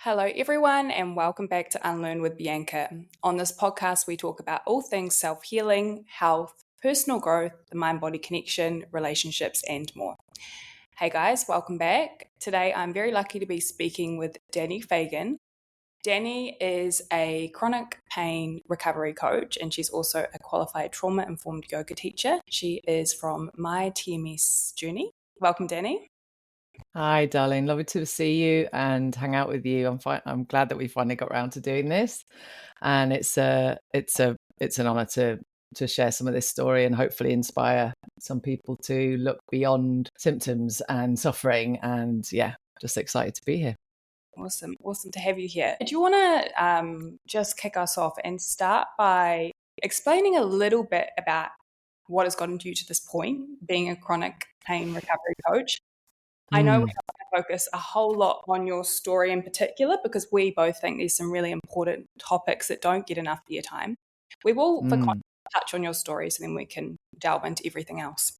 Hello, everyone, and welcome back to Unlearn with Bianca. On this podcast, we talk about all things self healing, health, personal growth, the mind body connection, relationships, and more. Hey guys, welcome back. Today, I'm very lucky to be speaking with Dani Fagan. Dani is a chronic pain recovery coach, and she's also a qualified trauma informed yoga teacher. She is from My TMS Journey. Welcome, Dani. Hi, darling. Lovely to see you and hang out with you. I'm glad that we finally got around to doing this, and it's an honor to share some of this story and hopefully inspire some people to look beyond symptoms and suffering. And yeah, just excited to be here. Awesome to have you here. Do you want to just kick us off and start by explaining a little bit about what has gotten you to this point, being a chronic pain recovery coach? I know we're not going to focus a whole lot on your story in particular because we both think there's some really important topics that don't get enough airtime. We will, for context, touch on your story so then we can delve into everything else.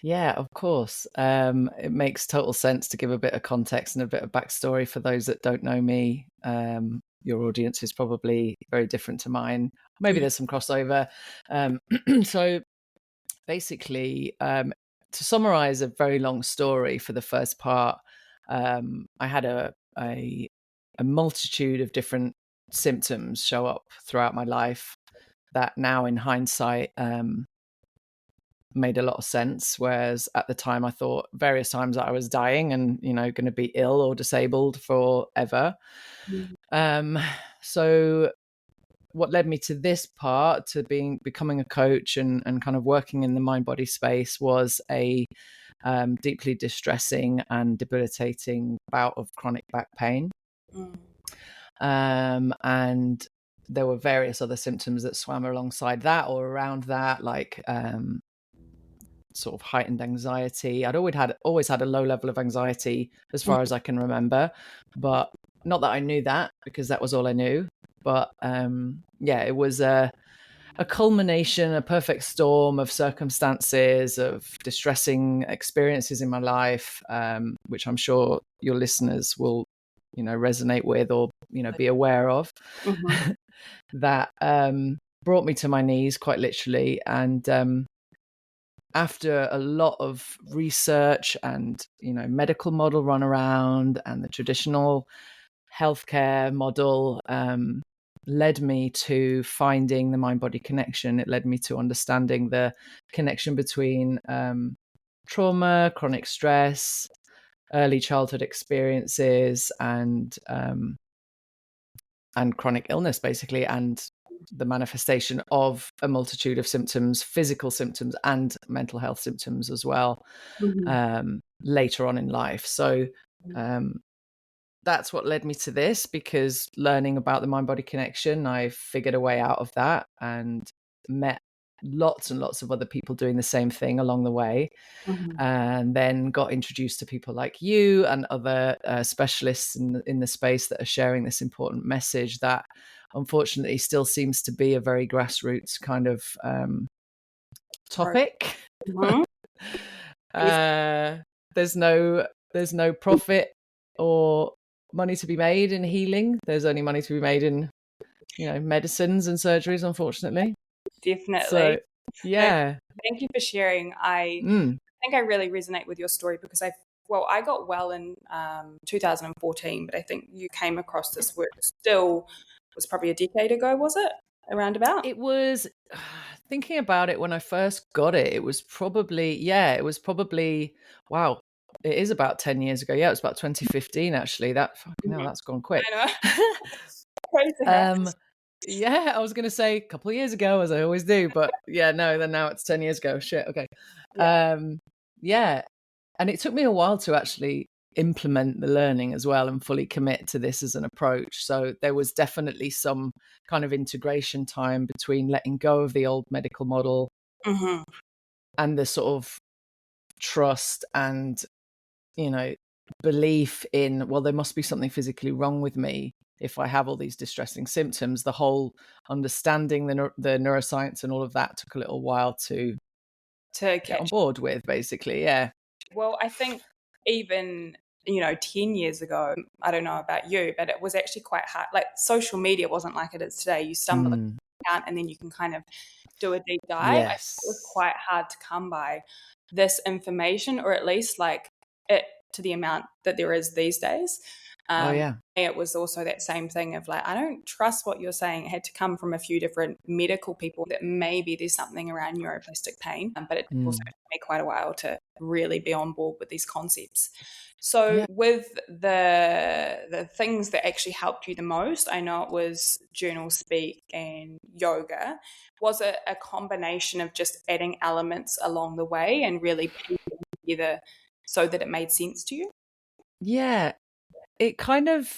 Yeah, of course. It makes total sense to give a bit of context and a bit of backstory for those that don't know me. Your audience is probably very different to mine. Maybe there's some crossover. So basically, to summarize a very long story for the first part, I had a multitude of different symptoms show up throughout my life that now in hindsight made a lot of sense, whereas at the time I thought various times that I was dying and going to be ill or disabled forever. So what led me to this part, to becoming a coach and kind of working in the mind body space, was a deeply distressing and debilitating bout of chronic back pain. And there were various other symptoms that swam alongside that or around that, like sort of heightened anxiety. I'd always had a low level of anxiety as far as I can remember, but not that I knew that, because that was all I knew. But it was a culmination, a perfect storm of circumstances, of distressing experiences in my life, which I'm sure your listeners will, resonate with or, be aware of, that brought me to my knees quite literally. And after a lot of research and, medical model run around and the traditional healthcare model, led me to finding the mind-body connection. It led me to understanding the connection between trauma, chronic stress, early childhood experiences, and chronic illness, basically, and the manifestation of a multitude of symptoms, physical symptoms and mental health symptoms as well, later on in life. So that's what led me to this, because learning about the mind-body connection, I figured a way out of that and met lots and lots of other people doing the same thing along the way, and then got introduced to people like you and other specialists in the space that are sharing this important message that unfortunately still seems to be a very grassroots kind of topic. There's no profit or money to be made in healing. There's only money to be made in, medicines and surgeries, unfortunately. Definitely. So, yeah. No, thank you for sharing. I think I really resonate with your story because I got well in 2014, but I think you came across this work still was probably a decade ago, was it? Around about? It was, thinking about it when I first got it, it was probably, wow, it is about 10 years ago. Yeah, it was about 2015, actually. That, fucking hell, that's gone quick. I know. Yeah, I was going to say a couple of years ago, as I always do, but yeah, no, then now it's 10 years ago. Shit, okay. Yeah. And it took me a while to actually implement the learning as well and fully commit to this as an approach. So there was definitely some kind of integration time between letting go of the old medical model and the sort of trust and, belief in, well, there must be something physically wrong with me if I have all these distressing symptoms. The whole understanding the neuroscience and all of that took a little while to get on board with, basically. Yeah. Well, I think even 10 years ago, I don't know about you, but it was actually quite hard. Like, social media wasn't like it is today. You stumble account and then you can kind of do a deep dive. I think it was quite hard to come by this information, or at least like it to the amount that there is these days. It was also that same thing of like, I don't trust what you're saying. It had to come from a few different medical people that maybe there's something around neuroplastic pain, but it also took me quite a while to really be on board with these concepts. So with the things that actually helped you the most, I know it was journal speak and yoga. Was it a combination of just adding elements along the way and really putting them together so that it made sense to you? Yeah, it kind of,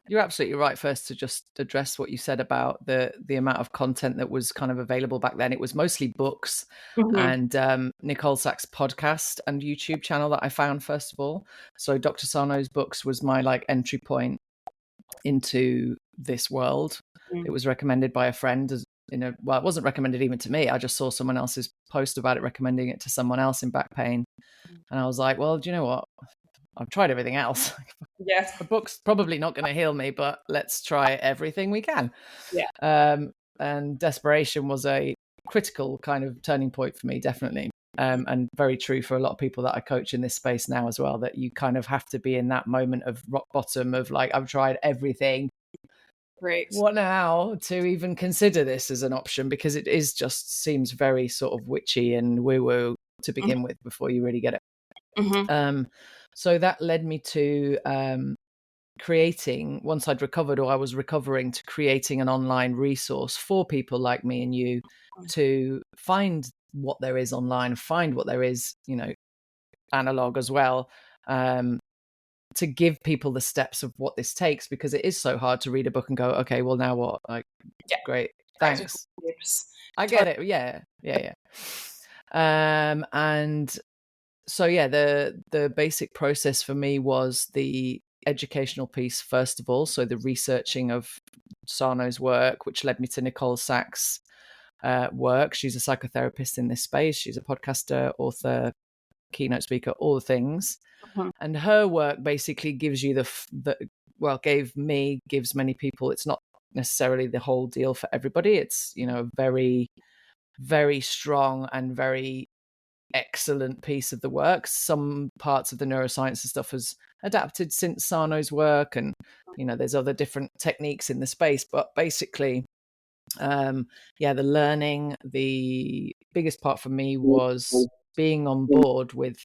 you're absolutely right first to just address what you said about the amount of content that was kind of available back then. It was mostly books and Nicole Sachs' podcast and YouTube channel that I found first of all. So Dr. Sarno's books was my like entry point into this world. It was recommended by a friend well, it wasn't recommended even to me. I just saw someone else's post about it, recommending it to someone else in back pain. And I was like, well, do you know what? I've tried everything else. Yes. A book's probably not going to heal me, but let's try everything we can. Yeah. And desperation was a critical kind of turning point for me, definitely. And very true for a lot of people that I coach in this space now as well, that you kind of have to be in that moment of rock bottom of like, I've tried everything. Right. What now to even consider this as an option? Because it is just seems very sort of witchy and woo-woo to begin with before you really get it. So that led me to creating, once I'd recovered or I was recovering, to creating an online resource for people like me and you to find what there is online, find what there is, analog as well, to give people the steps of what this takes, because it is so hard to read a book and go, okay, well, now what? Like, great, thanks. I get it. Yeah. And so, the basic process for me was the educational piece, first of all. So the researching of Sarno's work, which led me to Nicole Sachs' work. She's a psychotherapist in this space. She's a podcaster, author, keynote speaker, all the things. And her work basically gives you gives many people. It's not necessarily the whole deal for everybody. It's, a very, very strong and very excellent piece of the work. Some parts of the neuroscience and stuff has adapted since Sarno's work, and there's other different techniques in the space, but basically the learning, the biggest part for me was being on board with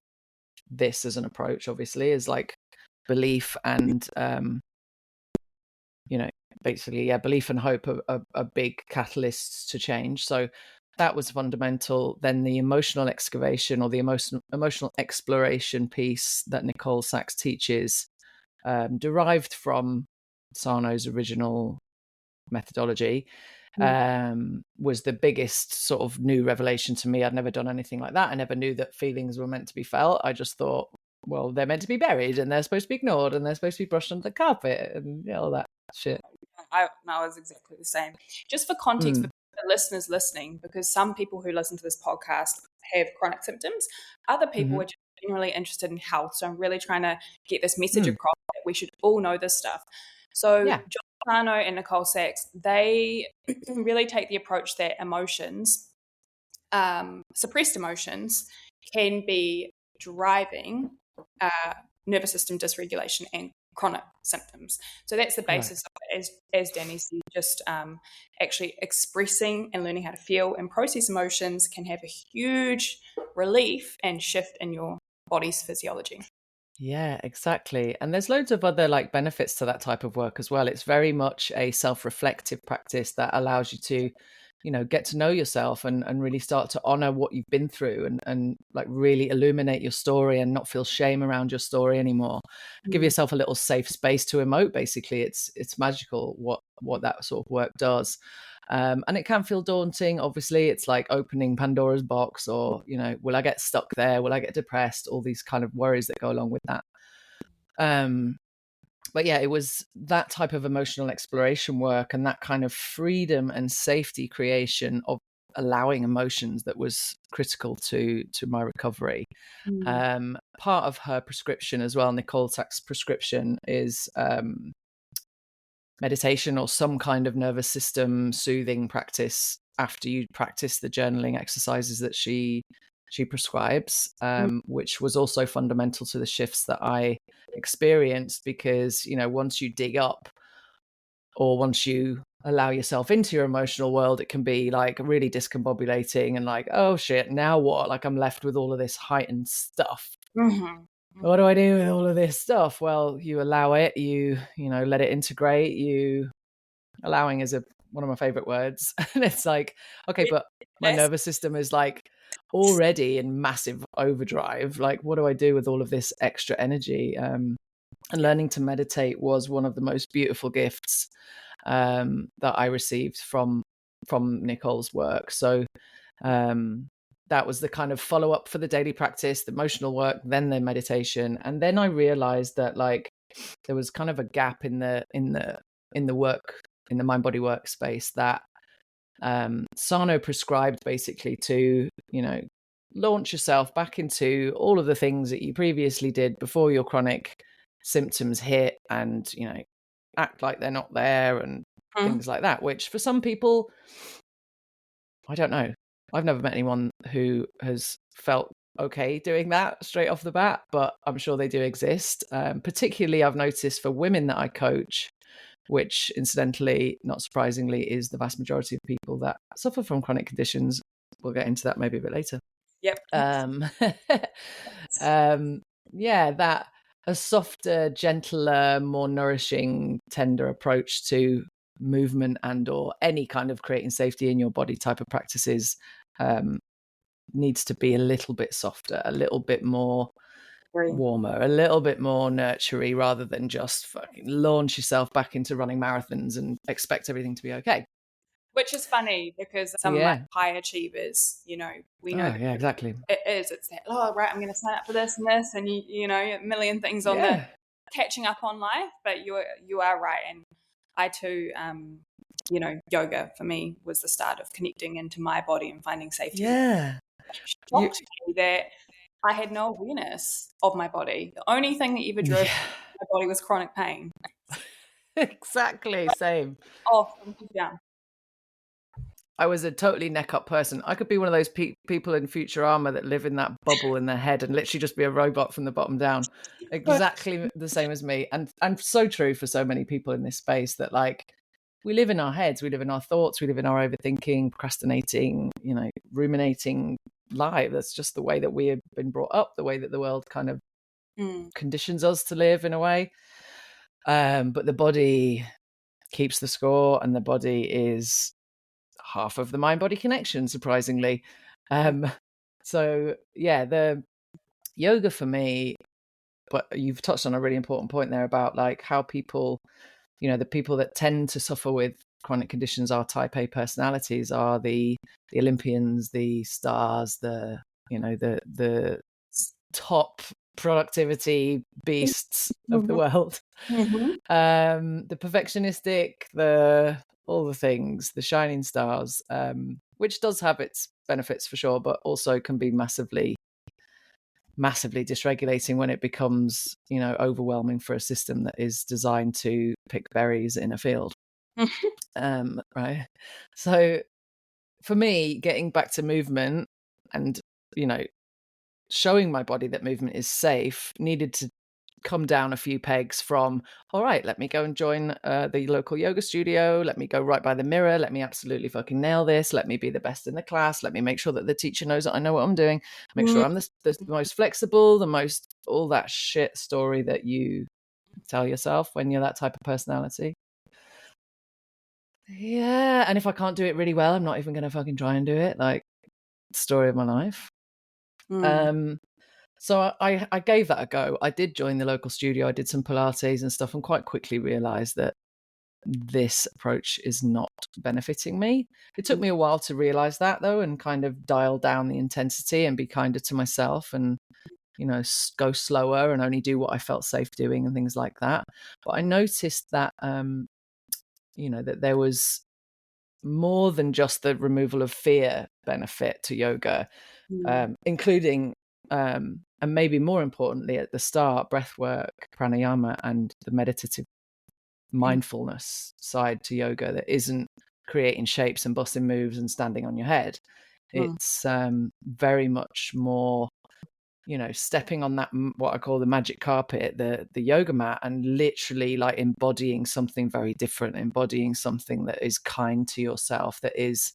this as an approach, obviously, is like belief and basically belief and hope are big catalysts to change. So that was fundamental. Then the emotional excavation or the emotional exploration piece that Nicole Sachs teaches, derived from Sarno's original methodology, was the biggest sort of new revelation to me. I'd never done anything like that. I never knew that feelings were meant to be felt. I just thought, well, they're meant to be buried and they're supposed to be ignored and they're supposed to be brushed under the carpet and all that shit. I was exactly the same. Just for context for the listeners listening, because some people who listen to this podcast have chronic symptoms, other people are just generally interested in health. So I'm really trying to get this message across that we should all know this stuff. So John Sarno and Nicole Sachs, they really take the approach that emotions, suppressed emotions, can be driving nervous system dysregulation and chronic symptoms. So that's the basis of it, as Dani said, just actually expressing and learning how to feel and process emotions can have a huge relief and shift in your body's physiology. Yeah, exactly. And there's loads of other like benefits to that type of work as well. It's very much a self-reflective practice that allows you to, get to know yourself and really start to honor what you've been through and like really illuminate your story and not feel shame around your story anymore. Give yourself a little safe space to emote. Basically, it's magical what that sort of work does. And it can feel daunting. Obviously, it's like opening Pandora's box, or, will I get stuck there? Will I get depressed? All these kind of worries that go along with that. But yeah, it was that type of emotional exploration work and that kind of freedom and safety creation of allowing emotions that was critical to my recovery. Part of her prescription as well, Nicole Sack's prescription, is meditation or some kind of nervous system soothing practice after you practice the journaling exercises that she prescribes, which was also fundamental to the shifts that I experienced, because, you know, once you dig up, or once you allow yourself into your emotional world, it can be like really discombobulating and like, oh shit, now what? Like, I'm left with all of this heightened stuff. What do I do with all of this stuff? Well, you allow it, you know, let it integrate. Allowing is one of my favorite words. And it's like, okay, but my nervous system is like already in massive overdrive. Like, what do I do with all of this extra energy? And learning to meditate was one of the most beautiful gifts that I received from Nicole's work. So that was the kind of follow-up for the daily practice, the emotional work, then the meditation. And then I realized that, like, there was kind of a gap in the work, in the mind body work space, that Sano prescribed basically to, you know, launch yourself back into all of the things that you previously did before your chronic symptoms hit, and, you know, act like they're not there and things like that, which for some people, I don't know. I've never met anyone who has felt okay doing that straight off the bat, but I'm sure they do exist. Particularly, I've noticed for women that I coach, which incidentally, not surprisingly, is the vast majority of people that suffer from chronic conditions. We'll get into that maybe a bit later. Yep. Yeah, that a softer, gentler, more nourishing, tender approach to movement and or any kind of creating safety in your body type of practices needs to be a little bit softer, a little bit more warmer, a little bit more nurturing, rather than just fucking launch yourself back into running marathons and expect everything to be okay. Which is funny, because some like high achievers, you know, we know exactly. It's that, oh, right, I'm going to sign up for this and this, and you know, a million things on the catching up on life. But you are right, and I too, you know, yoga for me was the start of connecting into my body and finding safety. Yeah, shocked me that I had no awareness of my body. The only thing that ever drove my body was chronic pain. Exactly, same. Oh, yeah. I was a totally neck up person. I could be one of those people in Futurama that live in that bubble in their head and literally just be a robot from the bottom down. Exactly the same as me. And so true for so many people in this space, that, like, we live in our heads, we live in our thoughts, we live in our overthinking, procrastinating, you know, ruminating life. That's just the way that we have been brought up, the way that the world kind of conditions us to live in a way. But the body keeps the score, and the body is half of the mind-body connection, surprisingly. So yeah, the yoga for me, but you've touched on a really important point there about, like, how people, you know, the people that tend to suffer with chronic conditions are type A personalities, are the Olympians, the stars, the, you know, the top productivity beasts of the world. The perfectionistic, all the things, the shining stars, which does have its benefits for sure, but also can be massively dysregulating when it becomes, you know, overwhelming for a system that is designed to pick berries in a field. Right. So for me, getting back to movement and, you know, showing my body that movement is safe needed to come down a few pegs from, all right, let me go and join the local yoga studio. Let me go right by the mirror. Let me absolutely fucking nail this. Let me be the best in the class. Let me make sure that the teacher knows that I know what I'm doing. Make sure I'm the most flexible, the most, all that shit story that you tell yourself when you're that type of personality. Yeah. And if I can't do it really well, I'm not even going to fucking try and do it. Like, story of my life. So I gave that a go. I did join the local studio. I did some Pilates and stuff, and quite quickly realized that this approach is not benefiting me. It took me a while to realize that, though, and kind of dial down the intensity and be kinder to myself, and, you know, go slower and only do what I felt safe doing and things like that. But I noticed that, you know, that there was more than just the removal of fear benefit to yoga, including, and maybe more importantly at the start, breath work, pranayama, and the meditative mindfulness side to yoga that isn't creating shapes and busting moves and standing on your head. It's very much more, stepping on that, what I call the magic carpet, the yoga mat, and literally like embodying something very different, embodying something that is kind to yourself, that is,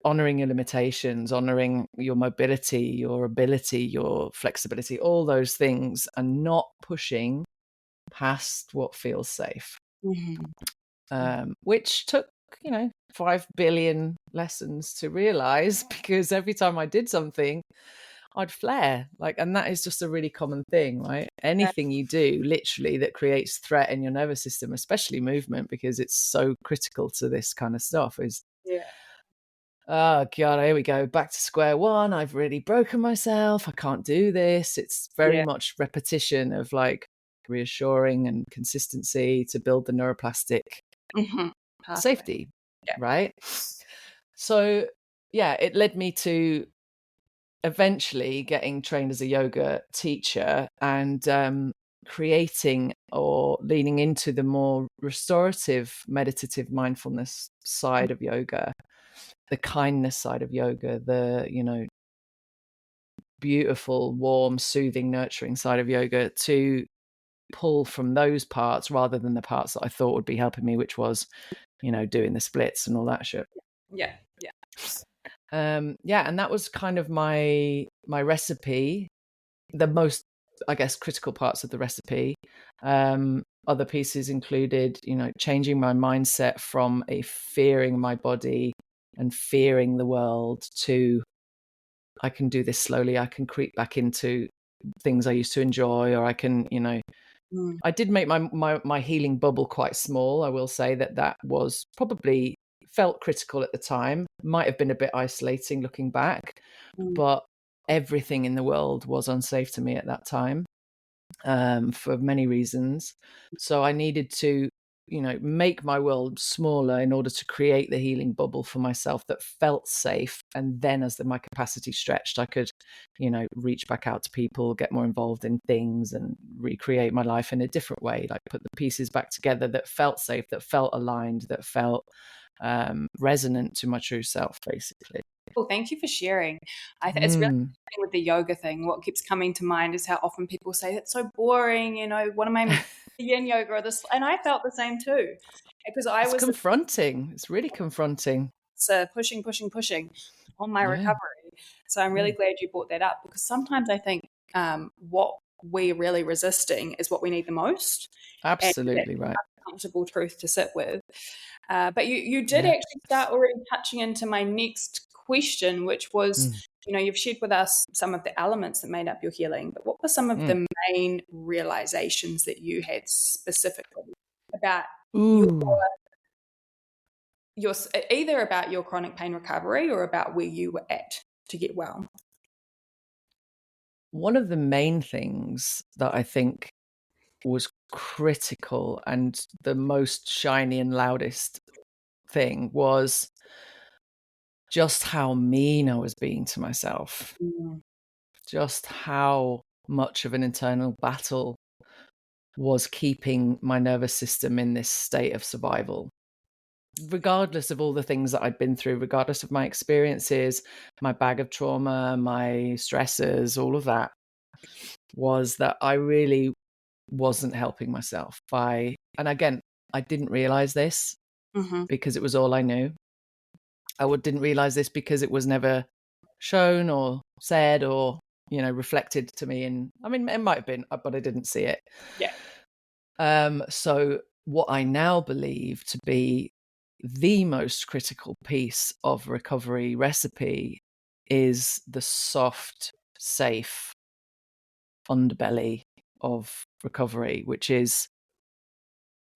honoring your limitations, honoring your mobility, your ability, your flexibility, all those things, and not pushing past what feels safe. Which took, 5 billion lessons to realize, because every time I did something, I'd flare. And that is just a really common thing, right? Anything you do literally that creates threat in your nervous system, especially movement, because it's so critical to this kind of stuff, is oh God, here we go, back to square one. I've really broken myself. I can't do this. It's very much repetition of reassuring and consistency to build the neuroplastic safety, right? So it led me to eventually getting trained as a yoga teacher and creating or leaning into the more restorative, meditative mindfulness side of yoga, the kindness side of yoga, the, beautiful, warm, soothing, nurturing side of yoga, to pull from those parts rather than the parts that I thought would be helping me, which was, doing the splits and all that shit. And that was kind of my recipe, the most, I guess, critical parts of the recipe. Other pieces included, changing my mindset from a fearing my body and fearing the world to, I can do this slowly. I can creep back into things I used to enjoy, or I can, I did make my healing bubble quite small. I will say that was probably felt critical at the time, might have been a bit isolating looking back, but everything in the world was unsafe to me at that time, for many reasons. So I needed to, make my world smaller in order to create the healing bubble for myself that felt safe. And then as my capacity stretched, I could, reach back out to people, get more involved in things, and recreate my life in a different way, put the pieces back together that felt safe, that felt aligned, that felt resonant to my true self, basically. Well, thank you for sharing. It's really interesting with the yoga thing. What keeps coming to mind is how often people say it's so boring. What am I yin yoga or this? And I felt the same too, because It's confronting. It's really confronting. Pushing on my recovery. So I'm really glad you brought that up, because sometimes I think what we're really resisting is what we need the most. Absolutely right. Comfortable truth to sit with. But you did actually start already touching into my next question, which was, you've shared with us some of the elements that made up your healing, but what were some of the main realizations that you had specifically about your either about your chronic pain recovery or about where you were at to get well? One of the main things that I think was critical and the most shiny and loudest thing was just how mean I was being to myself. Just how much of an internal battle was keeping my nervous system in this state of survival. Regardless of all the things that I'd been through, regardless of my experiences, my bag of trauma, my stressors, all of that, was that I really wasn't helping myself and again, I didn't realize this because it was all I knew. I didn't realize this because it was never shown or said or, reflected to me. And I mean, it might have been, but I didn't see it. So what I now believe to be the most critical piece of recovery recipe is the soft, safe underbelly of recovery, which is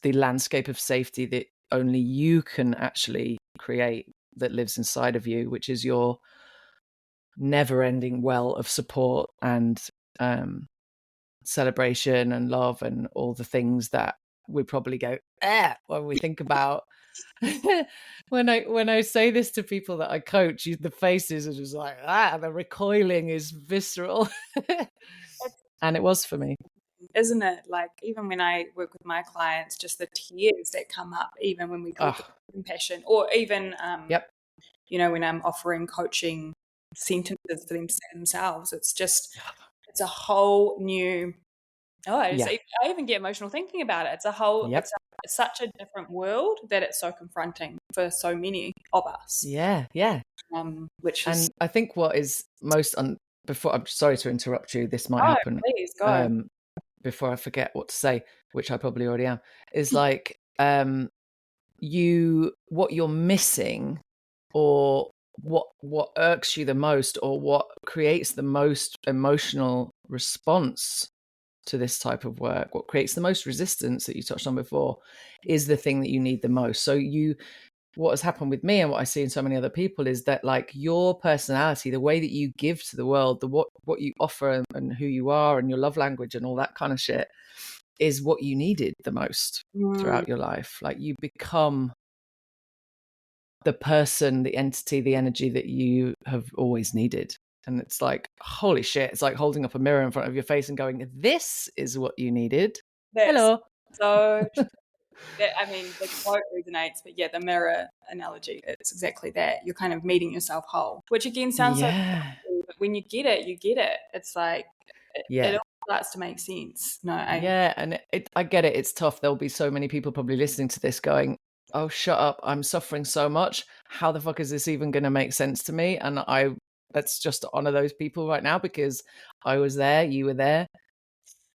the landscape of safety that only you can actually create, that lives inside of you, which is your never-ending well of support and celebration and love and all the things that we probably go when we think about when I say this to people that I coach, the faces are just like the recoiling is visceral. And it was for me, isn't it? Like, even when I work with my clients, just the tears that come up, even when we talk about compassion, or even, yep, you know, when I'm offering coaching sentences for themselves, it's a whole new, I even get emotional thinking about it. It's such a different world that it's so confronting for so many of us. Yeah. Which is, And I think what is most before, I'm sorry to interrupt you, this might happen. please go. Before I forget what to say, which I probably already am, is like what you're missing, or what irks you the most, or what creates the most emotional response to this type of work, what creates the most resistance that you touched on before, is the thing that you need the most. So what has happened with me and what I see in so many other people is that, like, your personality, the way that you give to the world, what you offer and who you are and your love language and all that kind of shit is what you needed the most throughout your life. Like, you become the person, the entity, the energy that you have always needed. And it's like, holy shit, it's like holding up a mirror in front of your face and going, this is what you needed. Hello. So I mean, the quote resonates, but yeah, the mirror analogy, it's exactly that. You're kind of meeting yourself whole, which again sounds so simple, but when you get it, you get it. It's like, it all starts to make sense. And I get it. It's tough. There'll be so many people probably listening to this going, oh, shut up. I'm suffering so much. How the fuck is this even going to make sense to me? And let's just honor those people right now, because I was there, you were there.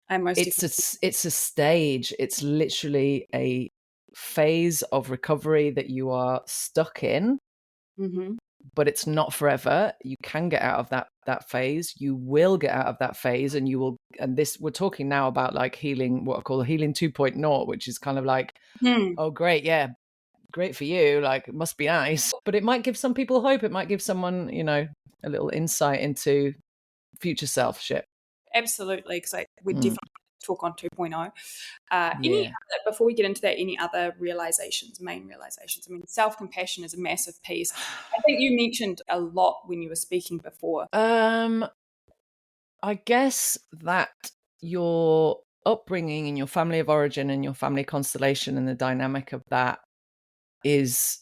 It's a stage. It's literally a phase of recovery that you are stuck in, but it's not forever. You can get out of that phase. You will get out of that phase, and we're talking now about like healing, what I call healing 2.0, which is kind of like, oh, great. Yeah. Great for you. Like, it must be nice, but it might give some people hope. It might give someone, a little insight into future self shit. Absolutely, because we definitely talk on 2.0. Before we get into that, any other main realizations? I mean, self-compassion is a massive piece. I think you mentioned a lot when you were speaking before. I guess that your upbringing and your family of origin and your family constellation and the dynamic of that is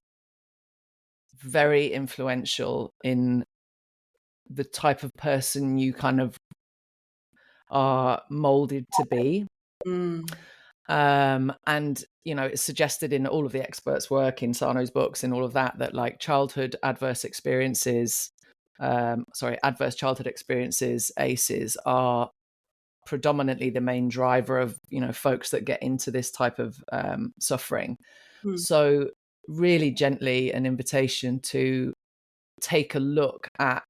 very influential in the type of person you kind of are molded to be. And it's suggested in all of the experts' work, in Sarno's books and all of that like adverse childhood experiences, ACEs, are predominantly the main driver of folks that get into this type of suffering. So really gently an invitation to take a look at,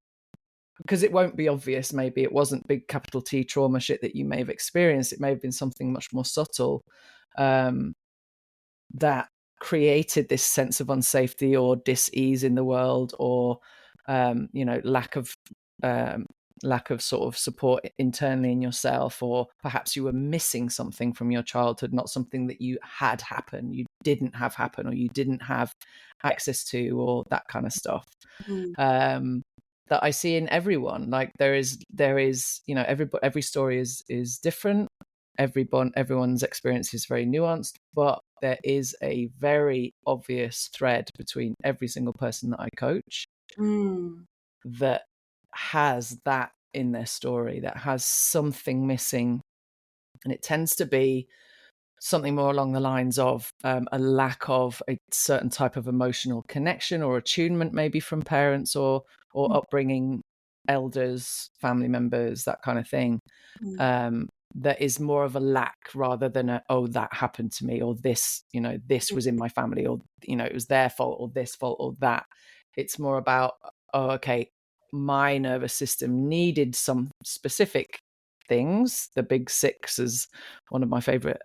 because it won't be obvious, maybe it wasn't big capital T trauma shit that you may have experienced. It may have been something much more subtle that created this sense of unsafety or dis-ease in the world, or lack of sort of support internally in yourself, or perhaps you were missing something from your childhood, not something that you had happen, you didn't have happen, or you didn't have access to, or that kind of stuff. That I see in everyone. Like, there is every story is different. Everyone's experience is very nuanced, but there is a very obvious thread between every single person that I coach that has that in their story, that has something missing. And it tends to be something more along the lines of a lack of a certain type of emotional connection or attunement, maybe from parents or upbringing, elders, family members, that kind of thing. That is more of a lack rather than that happened to me, or this was in my family, or it was their fault, or this fault, or that. It's more about, okay, my nervous system needed some specific things. The big six is one of my favorite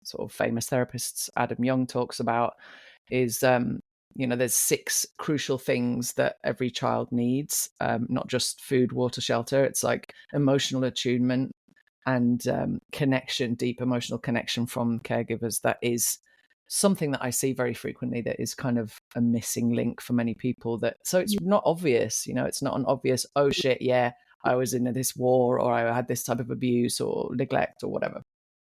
sort of famous therapists, Adam Young, talks about, is there's 6 crucial things that every child needs, not just food, water, shelter. It's like emotional attunement, and connection, deep emotional connection from caregivers. That is something that I see very frequently, that is kind of a missing link for many people. That so it's not obvious, it's not an obvious, oh shit, yeah, I was in this war, or I had this type of abuse or neglect or whatever.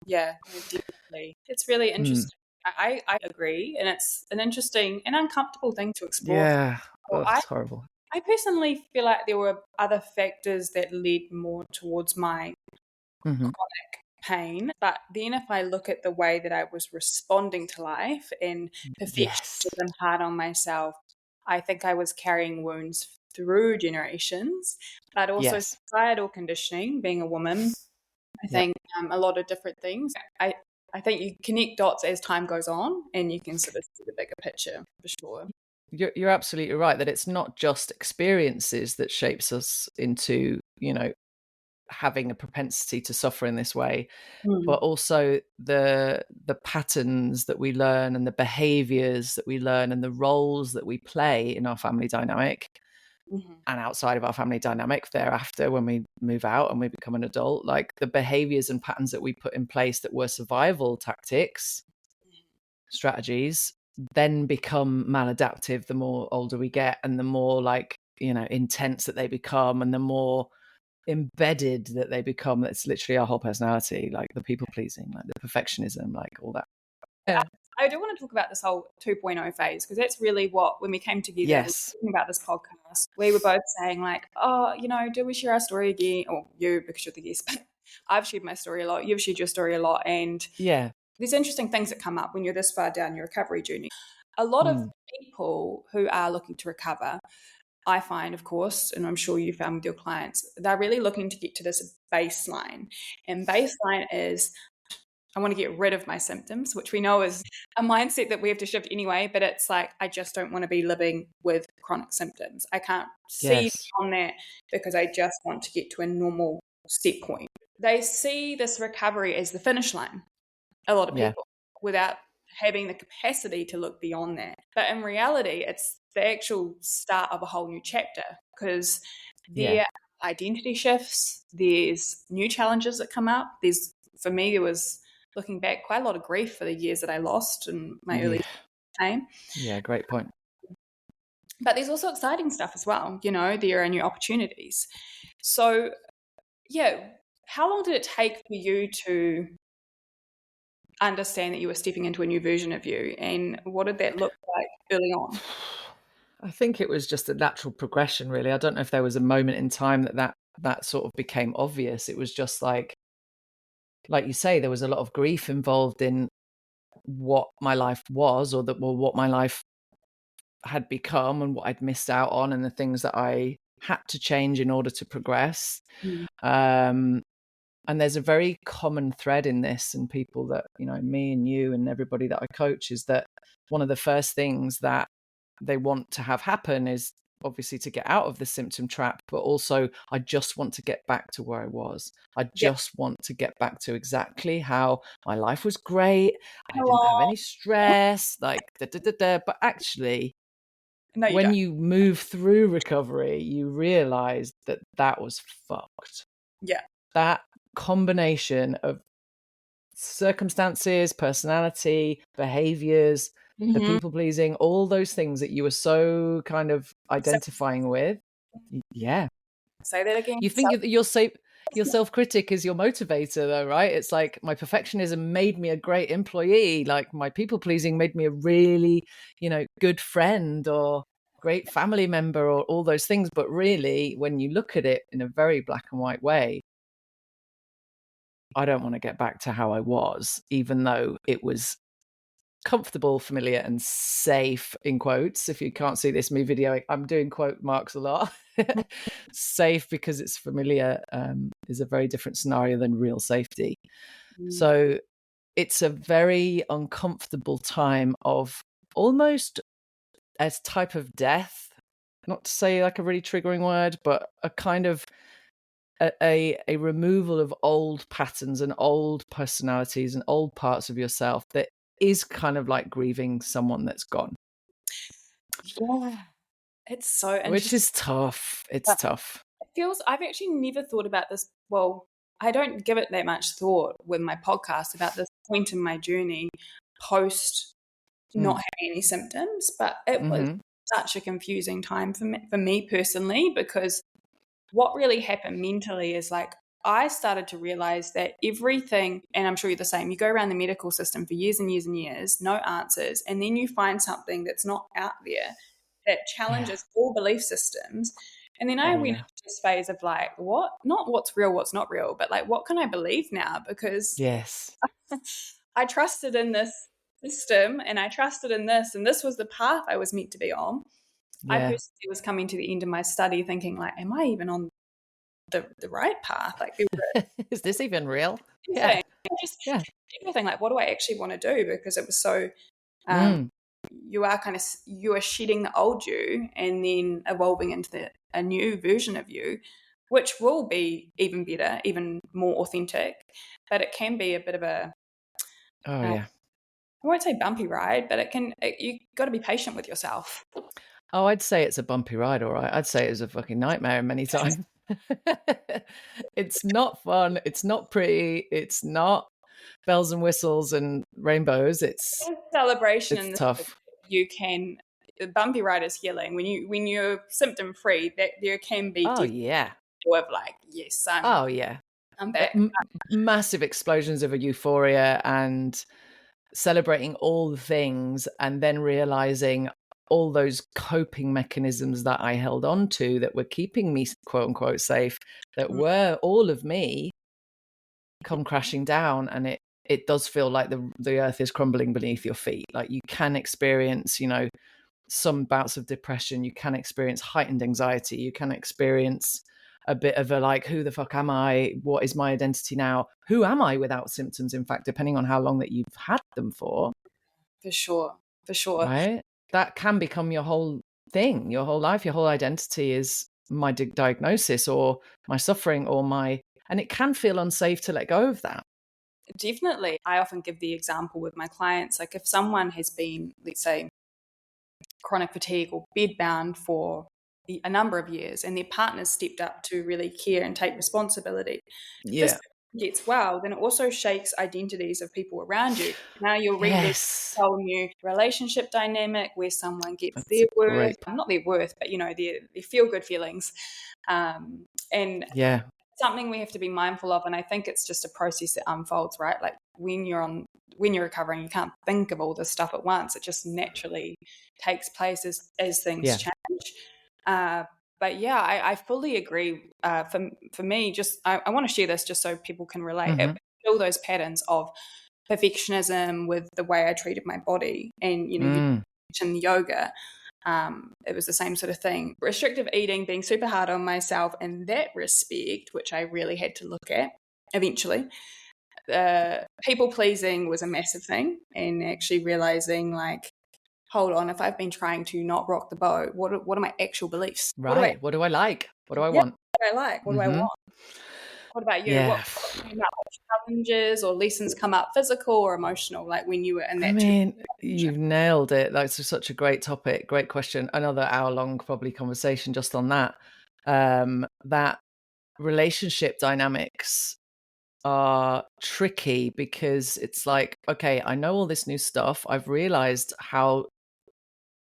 Yeah, no, definitely. It's really interesting. I agree, and it's an interesting and uncomfortable thing to explore. Yeah. Well, Oh, it's horrible. I personally feel like there were other factors that led more towards my pain. But then if I look at the way that I was responding to life and Yes. perfectionism, hard on myself, I think I was carrying wounds through generations, but also Yes. societal conditioning, being a woman. I think a lot of different things. I think you connect dots as time goes on, and you can sort of see the bigger picture for sure. You're absolutely right that it's not just experiences that shapes us into, having a propensity to suffer in this way, but also the patterns that we learn and the behaviors that we learn and the roles that we play in our family dynamic and outside of our family dynamic thereafter, when we move out and we become an adult. Like the behaviors and patterns that we put in place that were survival tactics, strategies, then become maladaptive the more older we get, and the more intense that they become, and the more embedded that they become. That's literally our whole personality, like the people pleasing, like the perfectionism, like all that. Yeah. I do want to talk about this whole 2.0 phase, because that's really what, when we came together, we were talking about this podcast, we were both saying like, oh, do we share our story again? Or you, because you're the guest, but I've shared my story a lot, you've shared your story a lot, and there's interesting things that come up when you're this far down your recovery journey. A lot of people who are looking to recover, I find, of course, and I'm sure you found with your clients, they're really looking to get to this baseline. And baseline is, I want to get rid of my symptoms, which we know is a mindset that we have to shift anyway, but it's like, I just don't want to be living with chronic symptoms. I can't see on that, because I just want to get to a normal set point. They see this recovery as the finish line, a lot of people, without having the capacity to look beyond that. But in reality, it's the actual start of a whole new chapter, because their identity shifts, there's new challenges that come up. For me, there was, looking back, quite a lot of grief for the years that I lost in my early time. Yeah, great point. But there's also exciting stuff as well. There are new opportunities. So, how long did it take for you to understand that you were stepping into a new version of you, and what did that look like early on? I think it was just a natural progression, really. I don't know if there was a moment in time that sort of became obvious. It was just like you say, there was a lot of grief involved in what my life was, or what my life had become, and what I'd missed out on, and the things that I had to change in order to progress. And there's a very common thread in this, and people that, me and you and everybody that I coach, is that one of the first things that they want to have happen is obviously to get out of the symptom trap, but also, I just want to get back to where I was. I just want to get back to exactly how my life was great. I didn't have any stress, like but actually, when you move through recovery, you realize that was fucked. That combination of circumstances, personality, behaviors, the people pleasing, all those things that you were so kind of identifying with. Say that again. You think your self-critic is your motivator, though, right? It's like, my perfectionism made me a great employee, like my people pleasing made me a really, good friend or great family member, or all those things. But really, when you look at it in a very black and white way, I don't want to get back to how I was, even though it was comfortable, familiar, and safe, in quotes. If you can't see this me video, I'm doing quote marks a lot. Safe, because it's familiar, is a very different scenario than real safety. So it's a very uncomfortable time of almost a type of death, not to say like a really triggering word, but a kind of a removal of old patterns and old personalities and old parts of yourself, that is kind of like grieving someone that's gone. It's so interesting. Which is tough. It's tough. It feels, I've actually never thought about this. Well, I don't give it that much thought with my podcast about this point in my journey post not having any symptoms, but it was such a confusing time for me personally, because what really happened mentally is like I started to realize that everything, and I'm sure you're the same, you go around the medical system for years and years and years, no answers, and then you find something that's not out there that challenges all belief systems. And then I went into this phase of like, what? Not what's real, what's not real, but like, what can I believe now? Because I trusted in this system and I trusted in this, and this was the path I was meant to be on. I personally was coming to the end of my study thinking like, am I even on the right path? Like, is this even real? Everything like, what do I actually want to do? Because it was so you are shedding the old you and then evolving into a new version of you, which will be even better, even more authentic, but it can be a bit of a I won't say bumpy ride, but you got to be patient with yourself. Oh, I'd say it's a bumpy ride, all right. I'd say it was a fucking nightmare many times. It's not fun. It's not pretty. It's not bells and whistles and rainbows. It's celebration. It's tough. You can bumpy ride is healing when you're symptom free. That there can be of like, yes, I'm back. Massive explosions of a euphoria and celebrating all the things, and then realizing all those coping mechanisms that I held on to that were keeping me quote unquote safe, that were all of me, come crashing down. And it does feel like the earth is crumbling beneath your feet. Like you can experience, some bouts of depression, you can experience heightened anxiety, you can experience a bit of a like, who the fuck am I? What is my identity now? Who am I without symptoms? In fact, depending on how long that you've had them for. For sure. Right? That can become your whole thing, your whole life, your whole identity is my diagnosis or my suffering and it can feel unsafe to let go of that. Definitely. I often give the example with my clients, like if someone has been, let's say, chronic fatigue or bedbound for a number of years and their partner's stepped up to really care and take responsibility. If this gets well, then it also shakes identities of people around you. Now you're reading a whole new relationship dynamic where someone gets their worth, not their worth, but their feel-good feelings. And something we have to be mindful of, and I think it's just a process that unfolds, right? Like when you're recovering, you can't think of all this stuff at once. It just naturally takes place as things change. But I fully agree. For me, just I want to share this just so people can relate. All those patterns of perfectionism with the way I treated my body, and you mentioned yoga. It was the same sort of thing. Restrictive eating, being super hard on myself in that respect, which I really had to look at eventually. People pleasing was a massive thing, and actually realizing like, hold on, if I've been trying to not rock the boat, what are my actual beliefs? Right. What do I like? What do I want? What do I like? What do I want? What about you? What challenges or lessons come up, physical or emotional, like when you were in that? I mean, you've nailed it. That's such a great topic, great question. Another hour-long probably conversation just on that. That relationship dynamics are tricky because it's like, okay, I know all this new stuff. I've realized how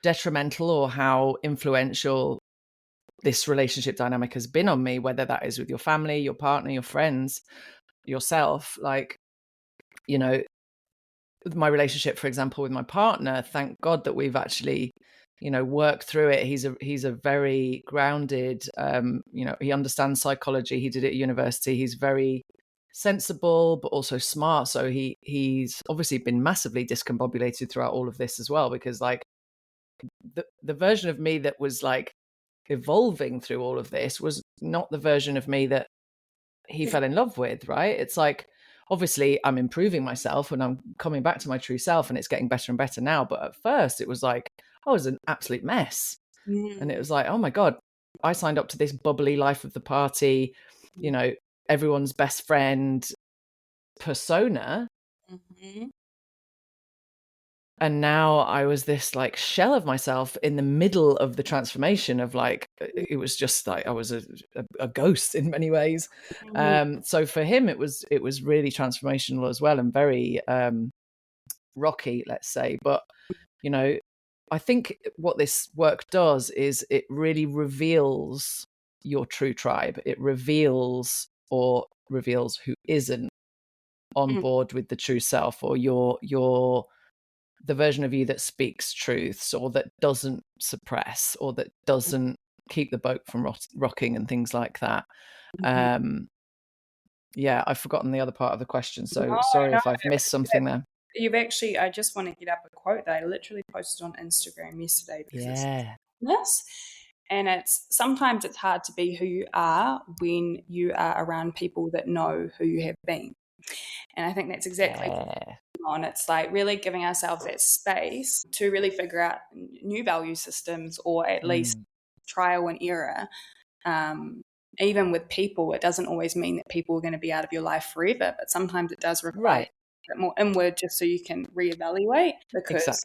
detrimental or how influential this relationship dynamic has been on me, whether that is with your family, your partner, your friends, yourself. Like, my relationship, for example, with my partner, thank God that we've actually, worked through it. He's a very grounded, he understands psychology. He did it at university. He's very sensible, but also smart. So he's obviously been massively discombobulated throughout all of this as well, because like the version of me that was like evolving through all of this was not the version of me that he fell in love with, right? It's like, obviously I'm improving myself and I'm coming back to my true self and it's getting better and better now. But at first it was like, I was an absolute mess. And it was like, oh my God, I signed up to this bubbly life of the party, everyone's best friend persona. And now I was this like shell of myself in the middle of the transformation of like, it was just like I was a ghost in many ways. So for him, it was really transformational as well, and very rocky, let's say. But, you know, I think what this work does is it really reveals your true tribe. It reveals who isn't on board with the true self, or the version of you that speaks truths, or that doesn't suppress, or that doesn't keep the boat from rocking and things like that. Yeah, I've forgotten the other part of the question, so sorry if I've missed something there. You've actually, I just want to get up a quote that I literally posted on Instagram yesterday, because it's this, and it's, sometimes it's hard to be who you are when you are around people that know who you have been. And I think that's exactly what's going on. It's like really giving ourselves that space to really figure out new value systems, or at least trial and error. Even with people, it doesn't always mean that people are going to be out of your life forever, but sometimes it does require a bit more inward, just so you can reevaluate, because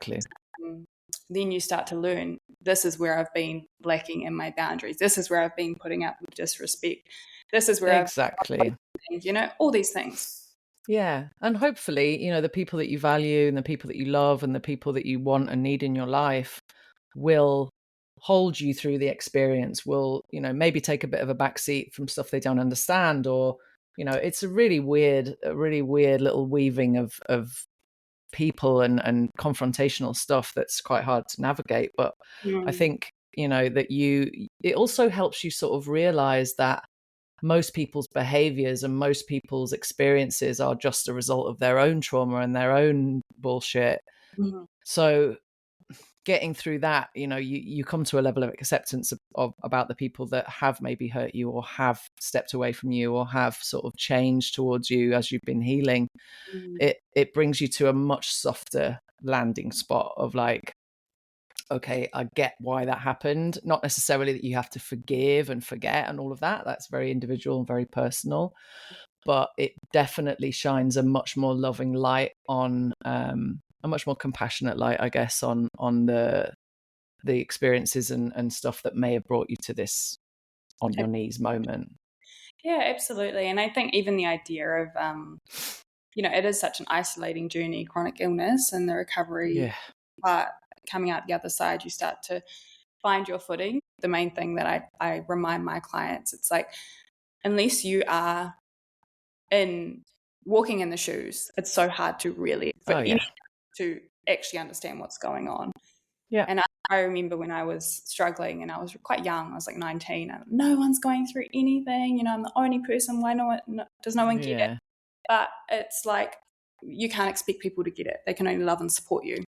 then you start to learn, this is where I've been lacking in my boundaries, this is where I've been putting up with disrespect, this is where I've you know, all these things. Yeah. And hopefully, you know, the people that you value and the people that you love and the people that you want and need in your life will hold you through the experience, will, you know, maybe take a bit of a backseat from stuff they don't understand, or, you know, it's a really weird little weaving of people and confrontational stuff that's quite hard to navigate. But I think, you know, that it also helps you sort of realize that most people's behaviors and most people's experiences are just a result of their own trauma and their own bullshit. So getting through that, you know, you come to a level of acceptance about the people that have maybe hurt you, or have stepped away from you, or have sort of changed towards you as you've been healing. It brings you to a much softer landing spot of like, okay, I get why that happened. Not necessarily that you have to forgive and forget and all of that. That's very individual and very personal. But it definitely shines a much more loving light on, a much more compassionate light, I guess, on the experiences and stuff that may have brought you to this on your knees moment. Yeah, absolutely. And I think even the idea of, you know, it is such an isolating journey, chronic illness and the recovery, but coming out the other side, you start to find your footing. The main thing that I remind my clients, it's like, unless you are walking in the shoes, it's so hard to really to actually understand what's going on. And I remember when I was struggling, and I was quite young, I was like 19, and no one's going through anything, you know, I'm the only person, why does no one get it? But it's like, you can't expect people to get it. They can only love and support you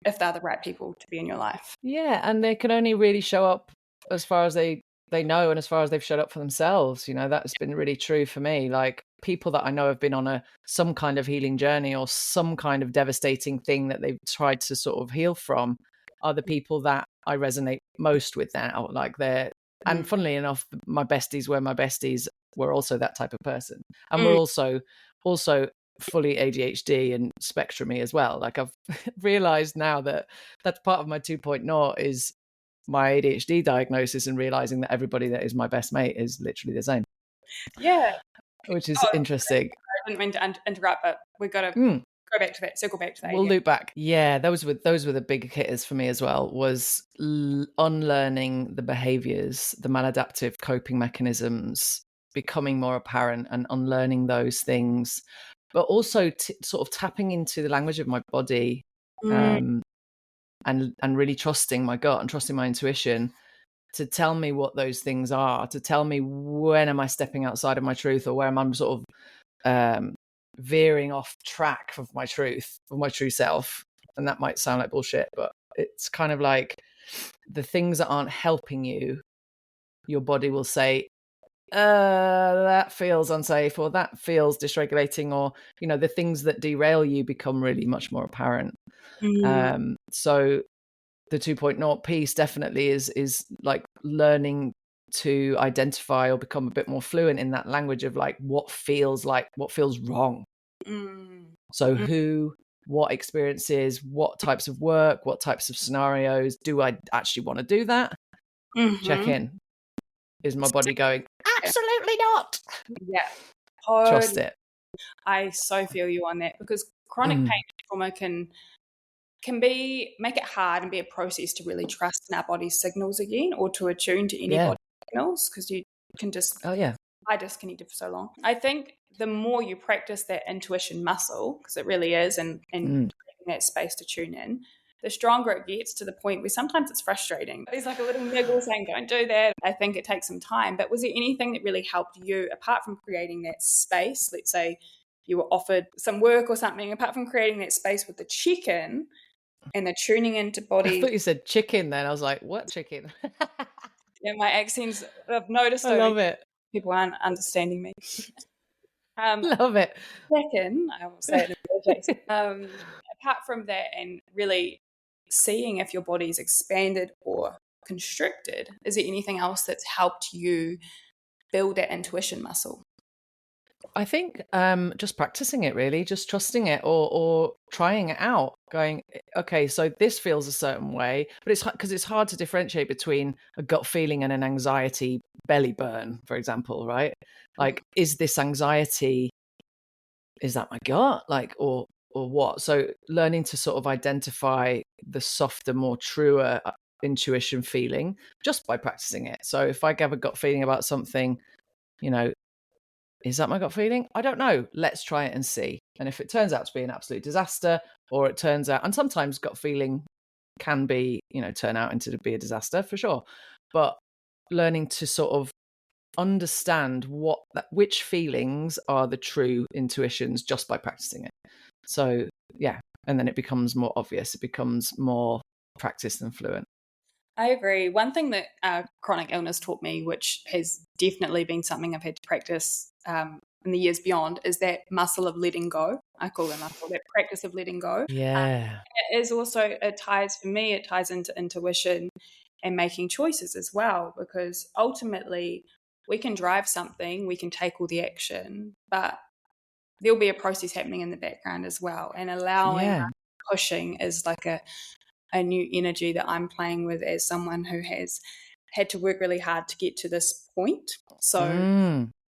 if they're the right people to be in your life. Yeah, and they can only really show up as far as they know, and as far as they've showed up for themselves. You know, that's been really true for me. Like, people that I know have been on some kind of healing journey, or some kind of devastating thing that they've tried to sort of heal from, are the people that I resonate most with now. Like, and funnily enough, my besties were also that type of person, and we're also fully ADHD and spectrumy as well. Like, I've realized now that that's part of my 2.0 is my ADHD diagnosis, and realizing that everybody that is my best mate is literally the same. Yeah. Which is interesting. I didn't mean to interrupt, but we've got to go back to that, circle back to that. We'll loop back. Yeah, those were the big hitters for me as well, was unlearning the behaviors, the maladaptive coping mechanisms, becoming more apparent and unlearning those things, but also sort of tapping into the language of my body, and really trusting my gut and trusting my intuition to tell me what those things are, to tell me when am I stepping outside of my truth, or where am I sort of veering off track of my truth, of my true self. And that might sound like bullshit, but it's kind of like the things that aren't helping you, your body will say, that feels unsafe, or that feels dysregulating, or, you know, the things that derail you become really much more apparent. So the 2.0 piece definitely is like learning to identify or become a bit more fluent in that language of like what feels wrong. So who what experiences, what types of work, what types of scenarios. Do I actually want to do that? Check in. Is my body going, absolutely not? Yeah. Trust Totally. it. I so feel you on that, because chronic pain and trauma can make it hard and be a process to really trust in our body's signals again, or to attune to any body signals, because you can just I disconnected for so long. I think the more you practice that intuition muscle, because it really is, and creating that space to tune in, the stronger it gets, to the point where sometimes it's frustrating. There's like a little niggle saying, don't do that. I think it takes some time. But was there anything that really helped you, apart from creating that space? Let's say you were offered some work or something, apart from creating that space with the check-in and the tuning into body. I thought you said chicken then. I was like, what chicken? Yeah, my accents, I've noticed. I love it. People aren't understanding me. Love it. Second, I will say it in apart from that, and really seeing if your body's expanded or constricted, is there anything else that's helped you build that intuition muscle? I think just practicing it, really, just trusting it, or trying it out, going, okay, so this feels a certain way, but it's because it's hard to differentiate between a gut feeling and an anxiety belly burn, for example, right? Like, is this anxiety, is that my gut, like, or what? So learning to sort of identify the softer, more truer intuition feeling just by practicing it. So if I have a gut feeling about something, is that my gut feeling? I don't know. Let's try it and see. And if it turns out to be an absolute disaster, or it turns out, and sometimes gut feeling can be, turn out into be a disaster for sure. But learning to sort of understand which feelings are the true intuitions just by practicing it. So yeah, and then it becomes more obvious. It becomes more practiced and fluent. I agree. One thing that chronic illness taught me, which has definitely been something I've had to practice in the years beyond, is that muscle of letting go. I call it muscle, that practice of letting go. Yeah. It is also, it ties into intuition and making choices as well, because ultimately we can drive something, we can take all the action, but there'll be a process happening in the background as well. And allowing pushing is like a new energy that I'm playing with as someone who has had to work really hard to get to this point. So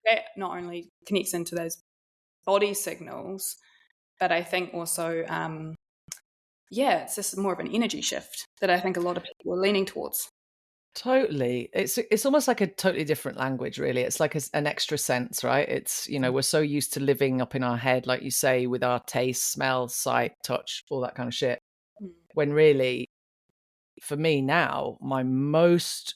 that not only connects into those body signals, but I think also, it's just more of an energy shift that I think a lot of people are leaning towards. Totally. It's almost like a totally different language, really. It's like an extra sense, right? It's, we're so used to living up in our head, like you say, with our taste, smell, sight, touch, all that kind of shit. When really, for me now, my most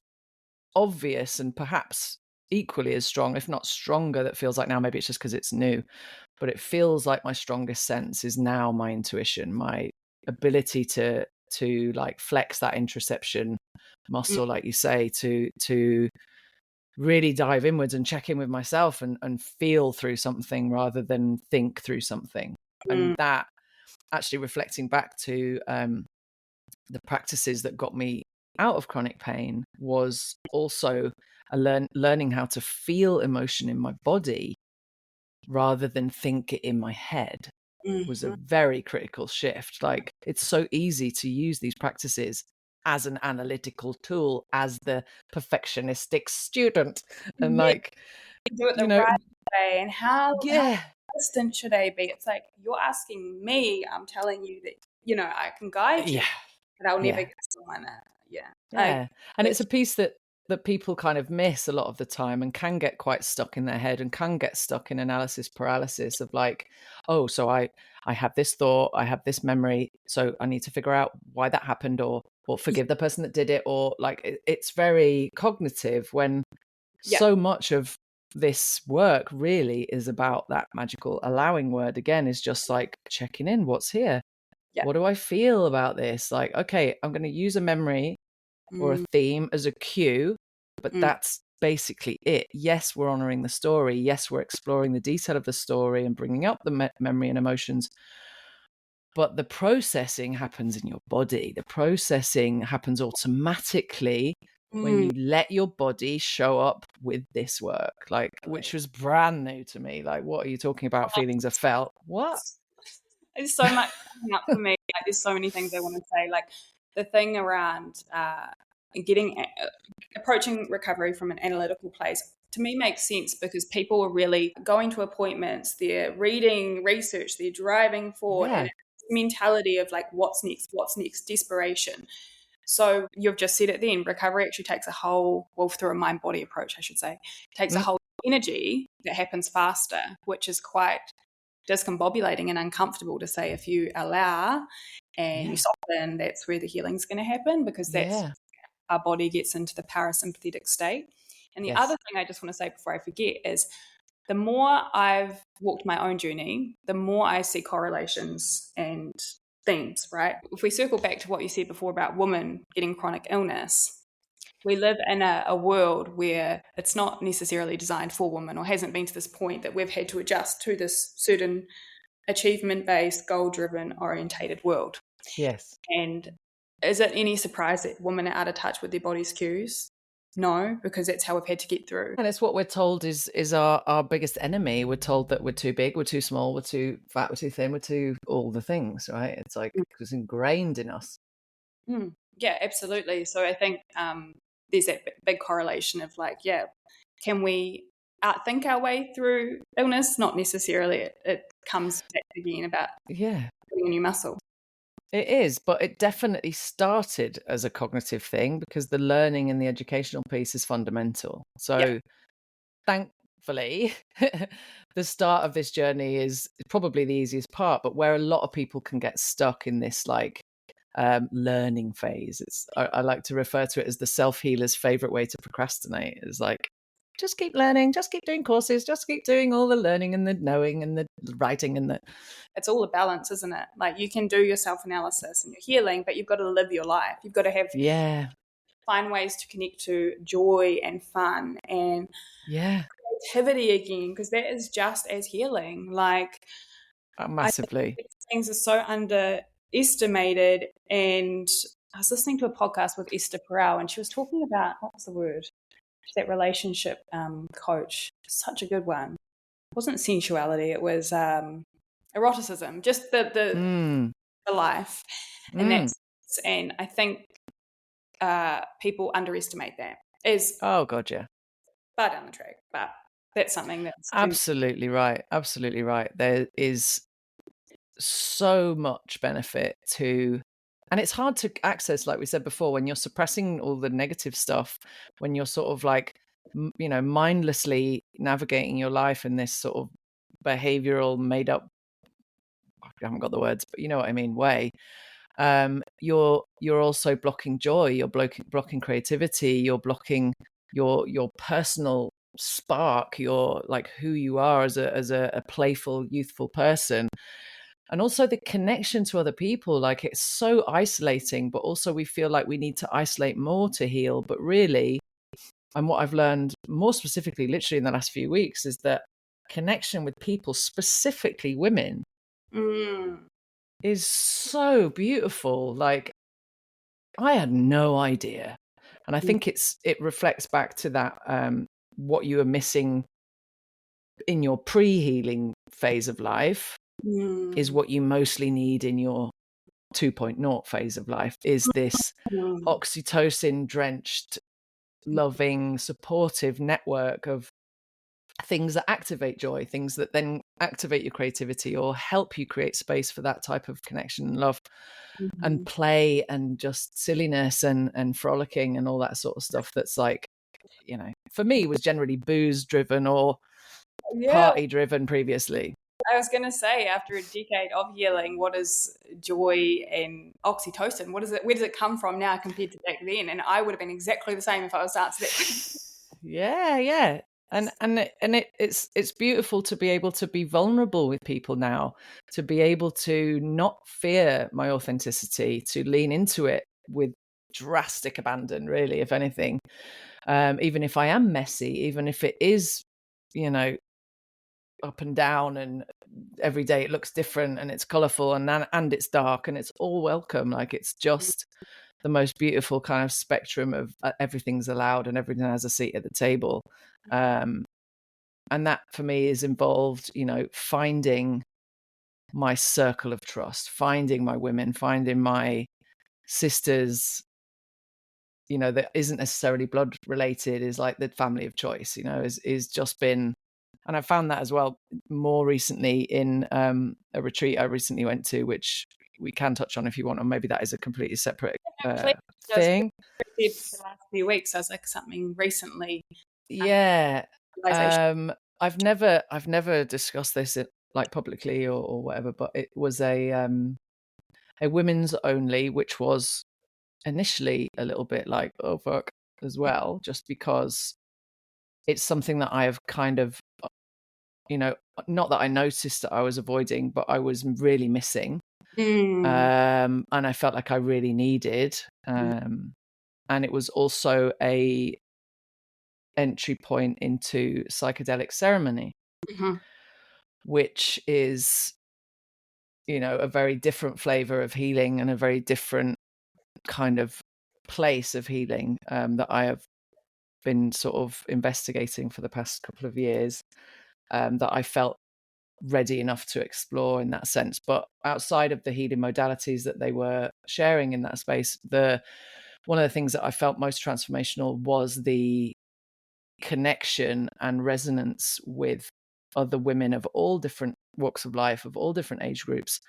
obvious and perhaps equally as strong, if not stronger, that feels like now, maybe it's just because it's new, but it feels like my strongest sense is now my intuition, my ability to like flex that interoception muscle, like you say, to really dive inwards and check in with myself and feel through something rather than think through something. And that, actually reflecting back to the practices that got me out of chronic pain, was also learning how to feel emotion in my body rather than think it in my head. Was a very critical shift. Like, it's so easy to use these practices as an analytical tool, as the perfectionistic student, and like, do it the right way. And how consistent should I be? It's like, you're asking me, I'm telling you that I can guide you, but I'll never get someone. And it's a piece that people kind of miss a lot of the time, and can get quite stuck in their head, and can get stuck in analysis paralysis of like, oh, so I have this thought, I have this memory, so I need to figure out why that happened, or forgive the person that did it, or like, it's very cognitive, when so much of this work really is about that magical allowing word. Again, is just like checking in, what's here, what do I feel about this? Like, okay, I'm going to use a memory or a theme as a cue, but that's basically it. Yes, we're honoring the story. Yes, we're exploring the detail of the story and bringing up the memory and emotions. But the processing happens in your body. The processing happens automatically when you let your body show up with this work, like, which was brand new to me. Like, what are you talking about? Feelings are felt. What? There's so much coming up for me. Like, there's so many things I want to say. Like the thing around getting approaching recovery from an analytical place to me makes sense because people are really going to appointments, they're reading research, they're driving forward, and mentality of like what's next, desperation. So you've just said it then. Recovery actually takes a whole, well, through a mind body approach, I should say, takes a whole energy that happens faster, which is quite discombobulating and uncomfortable to say. If you allow and you soften, that's where the healing's going to happen, because that's our body gets into the parasympathetic state. And the other thing I just want to say before I forget is the more I've walked my own journey, the more I see correlations and themes, right? If we circle back to what you said before about women getting chronic illness, we live in a world where it's not necessarily designed for women, or hasn't been to this point that we've had to adjust to this certain achievement-based, goal-driven, orientated world. Yes. And is it any surprise that women are out of touch with their body's cues? No, because that's how we've had to get through. And it's what we're told is our biggest enemy. We're told that we're too big, we're too small, we're too fat, we're too thin, we're too all the things, right? It's like it's ingrained in us. Yeah, absolutely. So I think there's that big correlation of like, can we outthink our way through illness? Not necessarily. It comes back again about building a new muscle. It is, but it definitely started as a cognitive thing because the learning and the educational piece is fundamental. So thankfully, the start of this journey is probably the easiest part, but where a lot of people can get stuck in this like learning phase. I like to refer to it as the self-healer's favorite way to procrastinate. Is like, just keep learning, just keep doing courses, just keep doing all the learning and the knowing and the writing and the... It's all a balance, isn't it? Like you can do your self-analysis and your healing, but you've got to live your life. You've got to have find ways to connect to joy and fun and creativity again, because that is just as healing. Like massively. I think things are so underestimated. And I was listening to a podcast with Esther Perel, and she was talking about, what was the word? That relationship coach, such a good one. It wasn't sensuality, it was eroticism, just the life. And I think people underestimate that. Oh god, yeah. Far down the track, but that's something that's absolutely right. Absolutely right. There is so much benefit to, and it's hard to access, like we said before, when you're suppressing all the negative stuff, when you're sort of like, you know, mindlessly navigating your life in this sort of behavioral made up, I haven't got the words, but you know what I mean, way. You're also blocking joy, you're blocking creativity, you're blocking your personal spark, your like who you are as a playful, youthful person. And also the connection to other people. Like it's so isolating, but also we feel like we need to isolate more to heal. But really, and what I've learned more specifically, literally in the last few weeks, is that connection with people, specifically women, is so beautiful. Like I had no idea. And I think it reflects back to that, what you are missing in your pre-healing phase of life is what you mostly need in your 2.0 phase of life, is this oxytocin drenched, loving, supportive network of things that activate joy, things that then activate your creativity or help you create space for that type of connection and love and play and just silliness and frolicking and all that sort of stuff that's like, you know, for me was generally booze driven or party driven previously. I was going to say, after a decade of healing, what is joy and oxytocin? What is it? Where does it come from now compared to back then? And I would have been exactly the same if I was to answer that. Yeah. And it's beautiful to be able to be vulnerable with people now, to be able to not fear my authenticity, to lean into it with drastic abandon, really, if anything. Even if I am messy, even if it is, you know, up and down and every day it looks different and it's colorful and it's dark and it's all welcome. Like it's just the most beautiful kind of spectrum of everything's allowed and everything has a seat at the table. And that for me is involved, you know, finding my circle of trust, finding my women, finding my sisters, that isn't necessarily blood related, is like the family of choice, is just been, and I found that as well more recently in a retreat I recently went to, which we can touch on if you want, or maybe that is a completely separate thing. The last few weeks, I was like something recently. Yeah. I've never discussed this like publicly or whatever, but it was a women's only, which was initially a little bit like, oh fuck, as well, just because it's something that I have kind of, not that I noticed that I was avoiding, but I was really missing. And I felt like I really needed. And it was also a entry point into psychedelic ceremony, which is, a very different flavor of healing and a very different kind of place of healing that I have been sort of investigating for the past couple of years, that I felt ready enough to explore in that sense. But outside of the healing modalities that they were sharing in that space, one of the things that I felt most transformational was the connection and resonance with other women of all different walks of life, of all different age groups,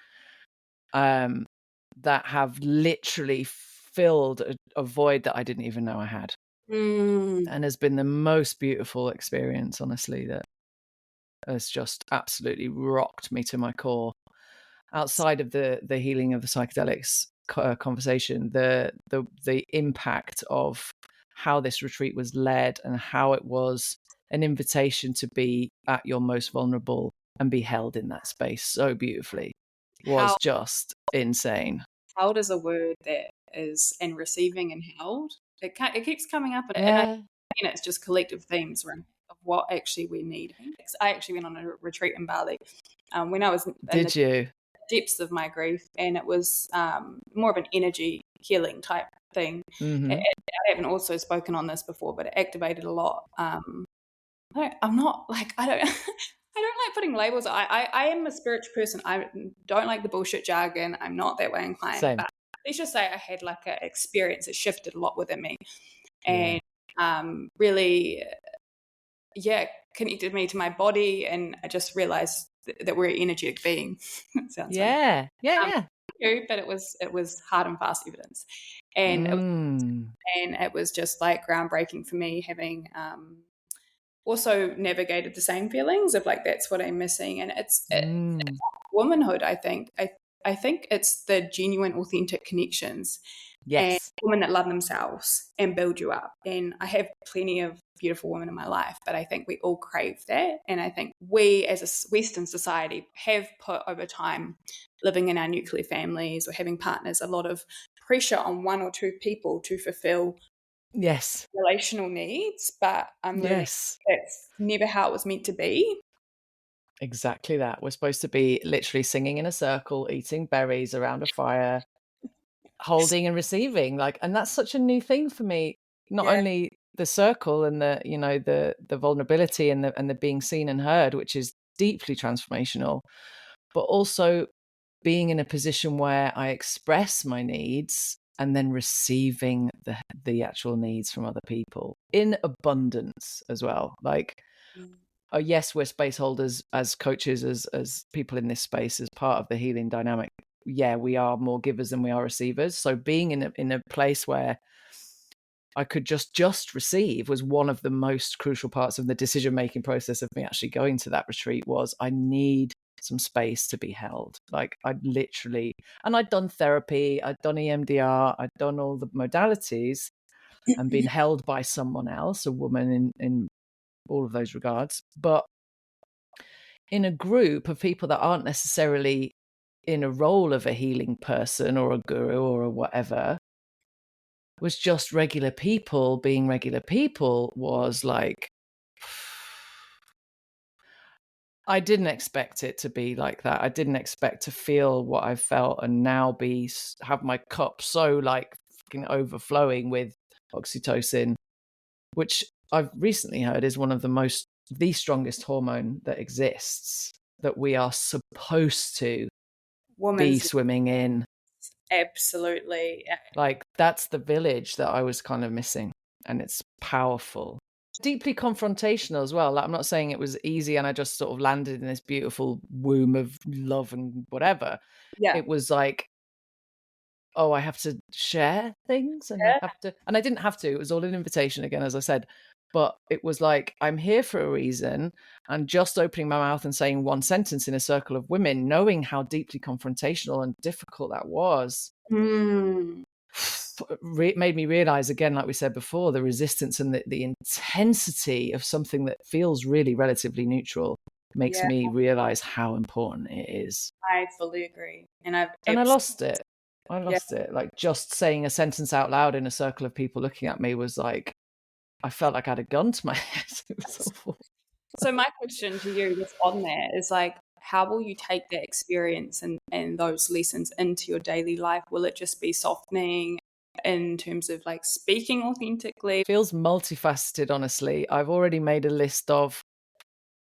that have literally filled a void that I didn't even know I had. And has been the most beautiful experience, honestly, that has just absolutely rocked me to my core. Outside of the healing of the psychedelics conversation, the impact of how this retreat was led and how it was an invitation to be at your most vulnerable and be held in that space so beautifully was just insane. Held is a word that is, and receiving and held, it keeps coming up, and I think it's just collective themes around of what actually we're needing. I actually went on a retreat in Bali when I was in the depths of my grief, and it was more of an energy healing type thing. I haven't also spoken on this before, but it activated a lot. I'm not like, I don't I don't like putting labels. I am a spiritual person. I don't like the bullshit jargon. I'm not that way inclined. Same. But let's just say I had like an experience that shifted a lot within me, and really, connected me to my body, and I just realized that we're an energetic being. Sounds yeah. But it was hard and fast evidence, and it was just like groundbreaking for me, having also navigated the same feelings of like, that's what I'm missing. And it's womanhood. I think it's the genuine, authentic connections. Yes. And women that love themselves and build you up. And I have plenty of beautiful women in my life, but I think we all crave that. And I think we as a Western society have put over time, living in our nuclear families or having partners, a lot of pressure on one or two people to fulfill relational needs. But I'm learning that's never how it was meant to be. Exactly that. We're supposed to be literally singing in a circle, eating berries around a fire, holding and receiving, and that's such a new thing for me. Not only the circle and the vulnerability and the being seen and heard, which is deeply transformational, but also being in a position where I express my needs and then receiving the actual needs from other people in abundance as well. Yes, we're space holders as coaches, as people in this space, as part of the healing dynamic. Yeah, we are more givers than we are receivers. So being in a place where I could just receive was one of the most crucial parts of the decision-making process of me actually going to that retreat. Was I need some space to be held. I'd literally, and I'd done therapy, I'd done EMDR, I'd done all the modalities and been held by someone else, a woman in all of those regards. But in a group of people that aren't necessarily in a role of a healing person or a guru or a whatever, was just regular people being regular people, was like, I didn't expect it to be like that. I didn't expect to feel what I felt and now have my cup so fucking overflowing with oxytocin, which I've recently heard is one of the strongest hormone that exists. that we are supposed to be Woman's swimming in. absolutely. Like, that's the village that I was kind of missing, and it's powerful. Deeply confrontational as well. Like, I'm not saying it was easy and I just sort of landed in this beautiful womb of love and whatever. Yeah. It was like, oh, I have to share things, and I have to, and I didn't have to. It was all an invitation again, as I said. But it was like, I'm here for a reason, and just opening my mouth and saying one sentence in a circle of women, knowing how deeply confrontational and difficult that was, made me realize again, like we said before, the resistance and the intensity of something that feels really relatively neutral makes Yeah. me realize how important it is. I fully agree. And I lost it. I lost it. Like, just saying a sentence out loud in a circle of people looking at me was like, I felt like I had a gun to my head. It was awful. So my question to you just on that is like, how will you take that experience and those lessons into your daily life? Will it just be softening in terms of like speaking authentically? It feels multifaceted, honestly. I've already made a list of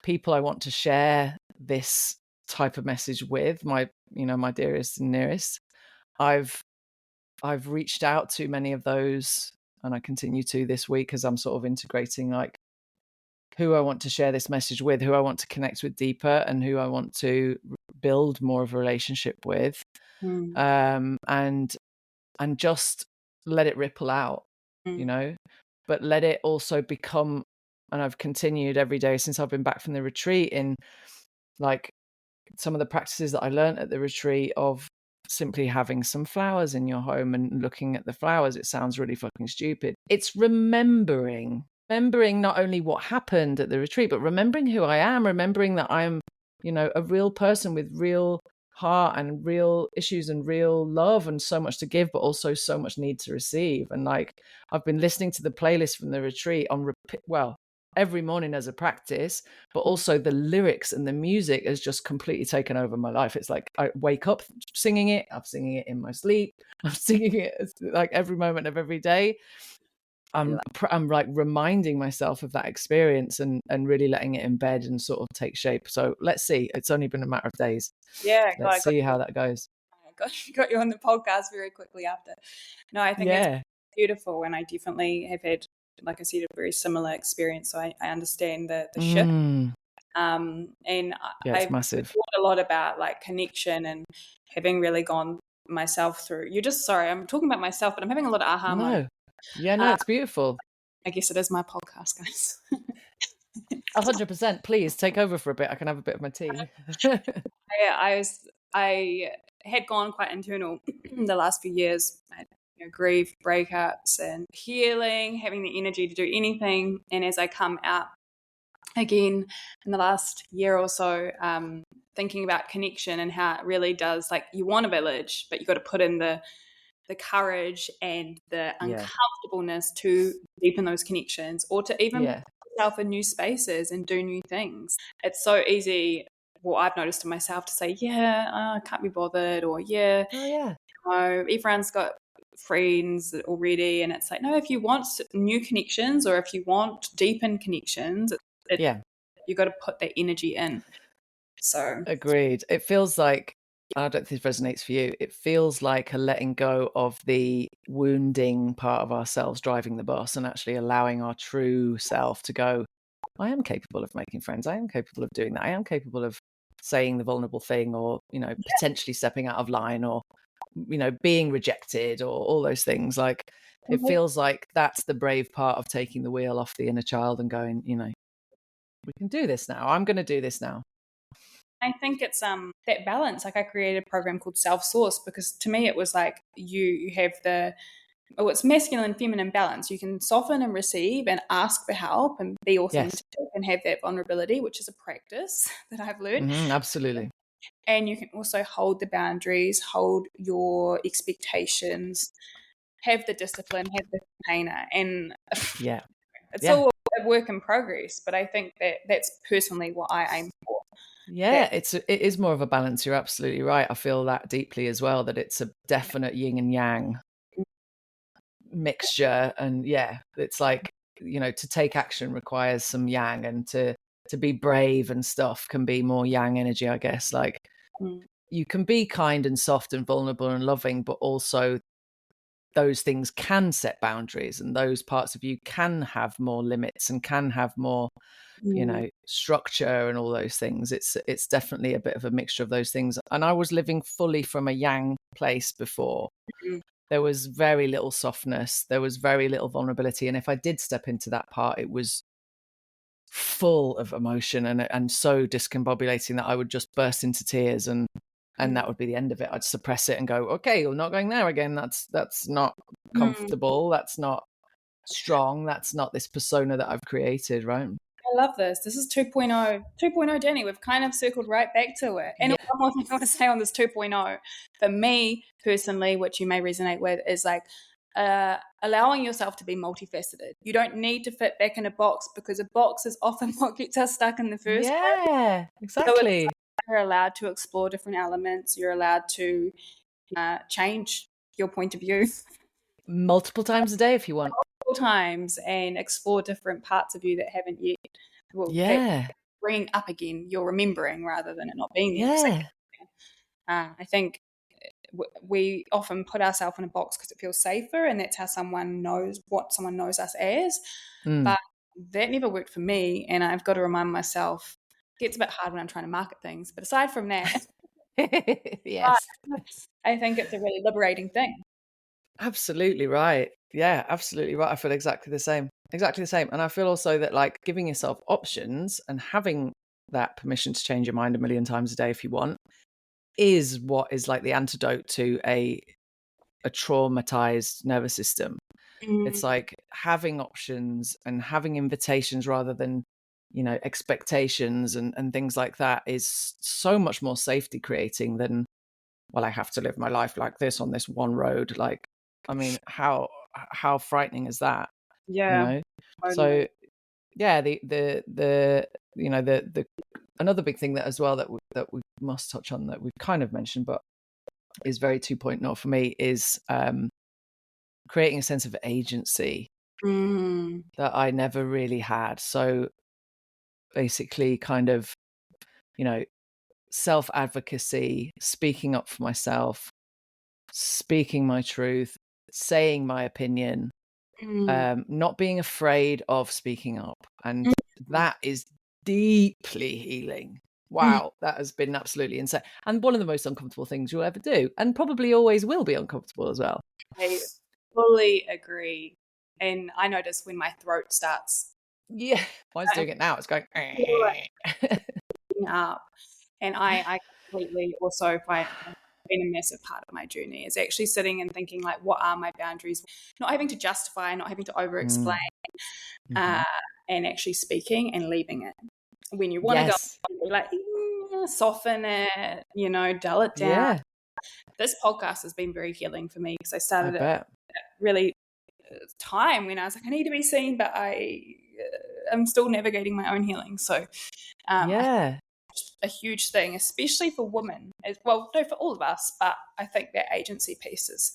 people I want to share this type of message with, my dearest and nearest. I've reached out to many of those, and I continue to this week as I'm sort of integrating like who I want to share this message with, who I want to connect with deeper, and who I want to build more of a relationship with, and just let it ripple out, but let it also become, and I've continued every day since I've been back from the retreat, in like some of the practices that I learned at the retreat of simply having some flowers in your home and looking at the flowers. It sounds really fucking stupid. It's remembering not only what happened at the retreat, but remembering who I am, remembering that I'm, a real person with real heart and real issues and real love and so much to give, but also so much need to receive. And like, I've been listening to the playlist from the retreat on repeat, every morning as a practice, but also the lyrics and the music has just completely taken over my life. It's like I wake up singing it, I'm singing it in my sleep, I'm singing it like every moment of every day. I'm like reminding myself of that experience and really letting it embed and sort of take shape. So let's see. It's only been a matter of days. Yeah, let's see how that goes. Got you on the podcast very quickly after. No, I think it's beautiful, and I definitely have had, like I said, a very similar experience. So I understand the shift. And I've massive. thought a lot about like connection and having really gone myself through. I'm talking about myself, but I'm having a lot of aha moments. Yeah, no, it's beautiful. I guess it is my podcast, guys. 100%. Please take over for a bit. I can have a bit of my tea. I had gone quite internal the last few years. I had, grief, breakups, and healing, having the energy to do anything. And as I come out again in the last year or so, thinking about connection and how it really does, like, you want a village, but you got to put in the courage and the uncomfortableness to deepen those connections, or to even put yourself in new spaces and do new things. It's so easy, well, I've noticed in myself, to say, I can't be bothered, or everyone's got friends already. And it's like, no, if you want new connections, or if you want deepened connections, you got to put that energy in. So agreed. It feels like, I don't think this resonates for you, it feels like a letting go of the wounding part of ourselves driving the bus, and actually allowing our true self to go, I am capable of making friends, I am capable of doing that, I am capable of saying the vulnerable thing, or potentially stepping out of line, or being rejected, or all those things. Like, it feels like that's the brave part of taking the wheel off the inner child and going, we can do this now, I'm going to do this now. I think it's that balance. Like, I created a program called Self-Source, because to me it was like, you have it's masculine and feminine balance. You can soften and receive and ask for help and be authentic and have that vulnerability, which is a practice that I've learned. Absolutely. And you can also hold the boundaries, hold your expectations, have the discipline, have the container. And it's all a work in progress, but I think that's personally what I aim for. It is more of a balance. You're absolutely right. I feel that deeply as well, that it's a definite yin and yang mixture. And it's like, to take action requires some yang, and to to be brave and stuff can be more yang energy, I guess. Like you can be kind and soft and vulnerable and loving, but also those things can set boundaries, and those parts of you can have more limits and can have more, you know, structure and all those things. It's definitely a bit of a mixture of those things. And I was living fully from a yang place before. There was very little softness, there was very little vulnerability, and if I did step into that part, it was full of emotion and so discombobulating that I would just burst into tears, and that would be the end of it. I'd suppress it and go, okay, you're not going there again. That's not comfortable. That's not strong. That's not this persona that I've created, right? I love this. This is 2.0. 2.0, Dani. We've kind of circled right back to it. And one more thing I want to say on this 2.0, for me personally, which you may resonate with, is like allowing yourself to be multifaceted. You don't need to fit back in a box, because a box is often what gets us stuck in the first place. Yeah, exactly. So you're allowed to explore different elements. You're allowed to change your point of view multiple times a day if you want. Times, and explore different parts of you that haven't yet bring up again. You're remembering rather than it not being there. I think we often put ourselves in a box because it feels safer, and that's how someone knows us as. But that never worked for me, and I've got to remind myself. It gets a bit hard when I'm trying to market things, but aside from that, yes, I think it's a really liberating thing. Absolutely right. Yeah, absolutely right. I feel exactly the same. And I feel also that, like, giving yourself options and having that permission to change your mind a million times a day if you want is what is like the antidote to a traumatized nervous system. It's like having options and having invitations rather than, you know, expectations and things like that is so much more safety creating than, well, I have to live my life like this on this one road. Like, I mean, how frightening is that? Yeah. You know? Totally. So yeah, the you know, the another big thing that as well that we must touch on, that we've kind of mentioned, but is very 2.0 for me, is creating a sense of agency that I never really had. So basically kind of, you know, self-advocacy, speaking up for myself, speaking my truth, saying my opinion, not being afraid of speaking up. And that is deeply healing. Wow, that has been absolutely insane. And one of the most uncomfortable things you'll ever do, and probably always will be uncomfortable as well. I fully agree. And I notice when my throat starts. Yeah, mine's doing it now. It's going up. And I completely also find been a massive part of my journey is actually sitting and thinking, like, what are my boundaries? Not having to justify, not having to over-explain, and actually speaking and leaving it. When you want to go, like, soften it, you know, dull it down. Yeah. This podcast has been very healing for me, because I started it at really time when I was like, I need to be seen, but I'm still navigating my own healing. So a huge thing, especially for women, as well, no, for all of us, but I think that agency piece is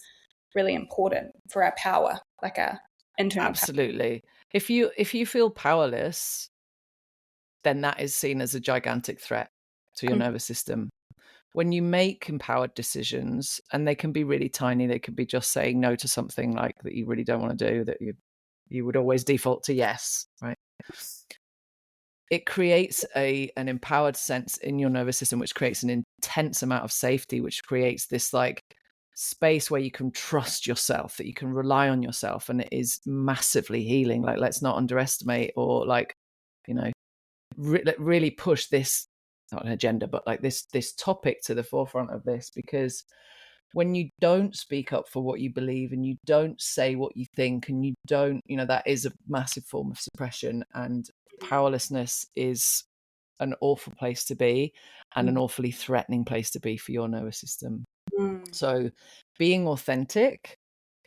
really important for our power, like our internal absolutely power. If you feel powerless, then that is seen as a gigantic threat to your nervous system. When you make empowered decisions, and they can be really tiny, they could be just saying no to something like that you really don't want to do, that you would always default to yes, right? It creates an empowered sense in your nervous system, which creates an intense amount of safety, which creates this like space where you can trust yourself, that you can rely on yourself, and it is massively healing. Like, let's not underestimate or, like, you know, really push this, not an agenda, but like this topic to the forefront of this, because when you don't speak up for what you believe, and you don't say what you think, and you don't, you know, that is a massive form of suppression, and powerlessness is an awful place to be, and an awfully threatening place to be for your nervous system. So being authentic,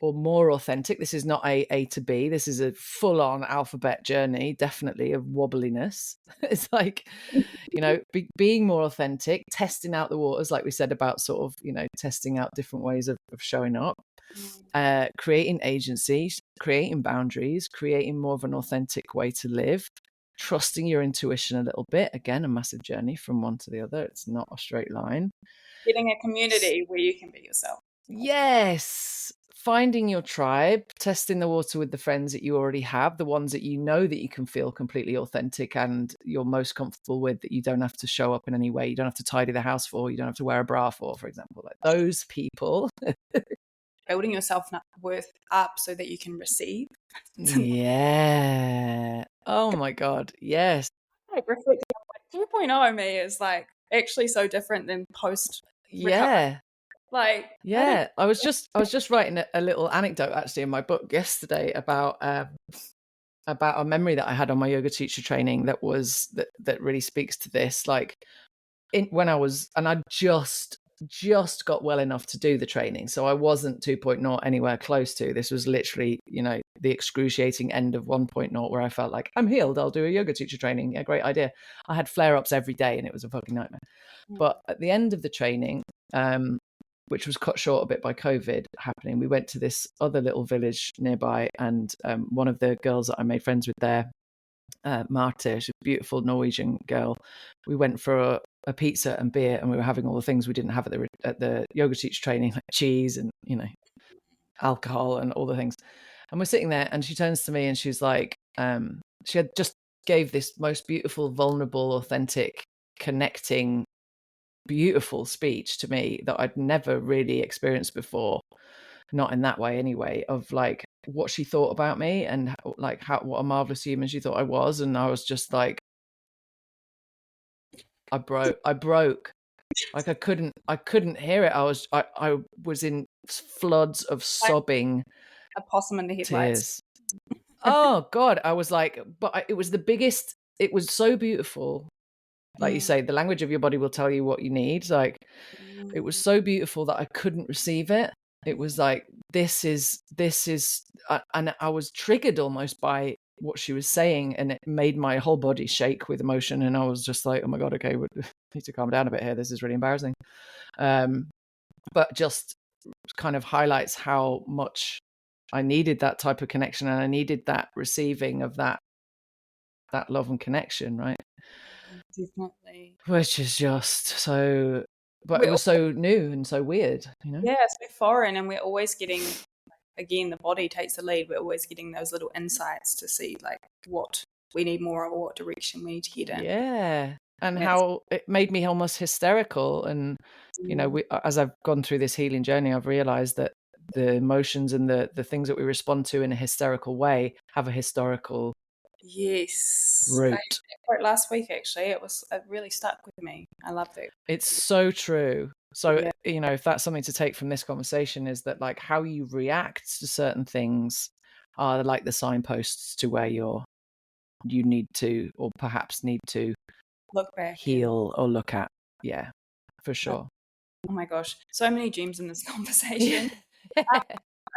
or more authentic, this is not A to B, this is a full-on alphabet journey, definitely, of wobbliness. It's like, you know, being more authentic, testing out the waters, like we said about sort of, you know, testing out different ways of showing up, creating agency, creating boundaries, creating more of an authentic way to live, trusting your intuition a little bit. Again, a massive journey from one to the other. It's not a straight line. Getting a community where you can be yourself. Yes. Finding your tribe, testing the water with the friends that you already have, the ones that you know that you can feel completely authentic and you're most comfortable with, that you don't have to show up in any way, you don't have to tidy the house for, you don't have to wear a bra for example. Like those people. Building your self-worth up so that you can receive. Yeah. Oh my God. Yes. Like reflecting on 2.0 me is like actually so different than post recovery. Yeah. Like, yeah, I was just writing a little anecdote actually in my book yesterday about a memory that I had on my yoga teacher training that really speaks to this. Like when I just got well enough to do the training, so I wasn't 2.0 anywhere close to. This was literally, the excruciating end of 1.0 where I felt like I'm healed, I'll do a yoga teacher training. Yeah, great idea. I had flare-ups every day and it was a fucking nightmare. But at the end of the training, which was cut short a bit by COVID happening, we went to this other little village nearby, and one of the girls that I made friends with there, Marta, she's a beautiful Norwegian girl. We went for a pizza and beer, and we were having all the things we didn't have at the yoga teacher training, like cheese and alcohol and all the things. And we're sitting there, and she turns to me and she's like, she had just gave this most beautiful, vulnerable, authentic, connecting, beautiful speech to me that I'd never really experienced before, not in that way anyway, of like what she thought about me and like what a marvelous human she thought I was. And I was just like, I broke. Like I couldn't hear it. I was in floods of sobbing, a possum in the headlights. tears. Oh God, I was like, it was the biggest. It was so beautiful. Like you say, the language of your body will tell you what you need. Like it was so beautiful that I couldn't receive it. It was like, this is, and I was triggered almost by what she was saying, and it made my whole body shake with emotion. And I was just like, oh my God, okay, we need to calm down a bit here. This is really embarrassing. But just kind of highlights how much I needed that type of connection, and I needed that receiving of that love and connection, right? Definitely. Which is just so, but it was so new and so weird, Yeah, so foreign, and we're always getting, again, the body takes the lead. We're always getting those little insights to see like what we need more of, or what direction we need to head in. Yeah. And how it made me almost hysterical. And, as I've gone through this healing journey, I've realized that the emotions and the things that we respond to in a hysterical way have a historical root. I heard that quote last week, actually. It really stuck with me. I love that. It's so true. So, if that's something to take from this conversation, is that like how you react to certain things are like the signposts to where you need to, or perhaps need to look back, heal or look at. Yeah, for sure. Oh my gosh, so many gems in this conversation.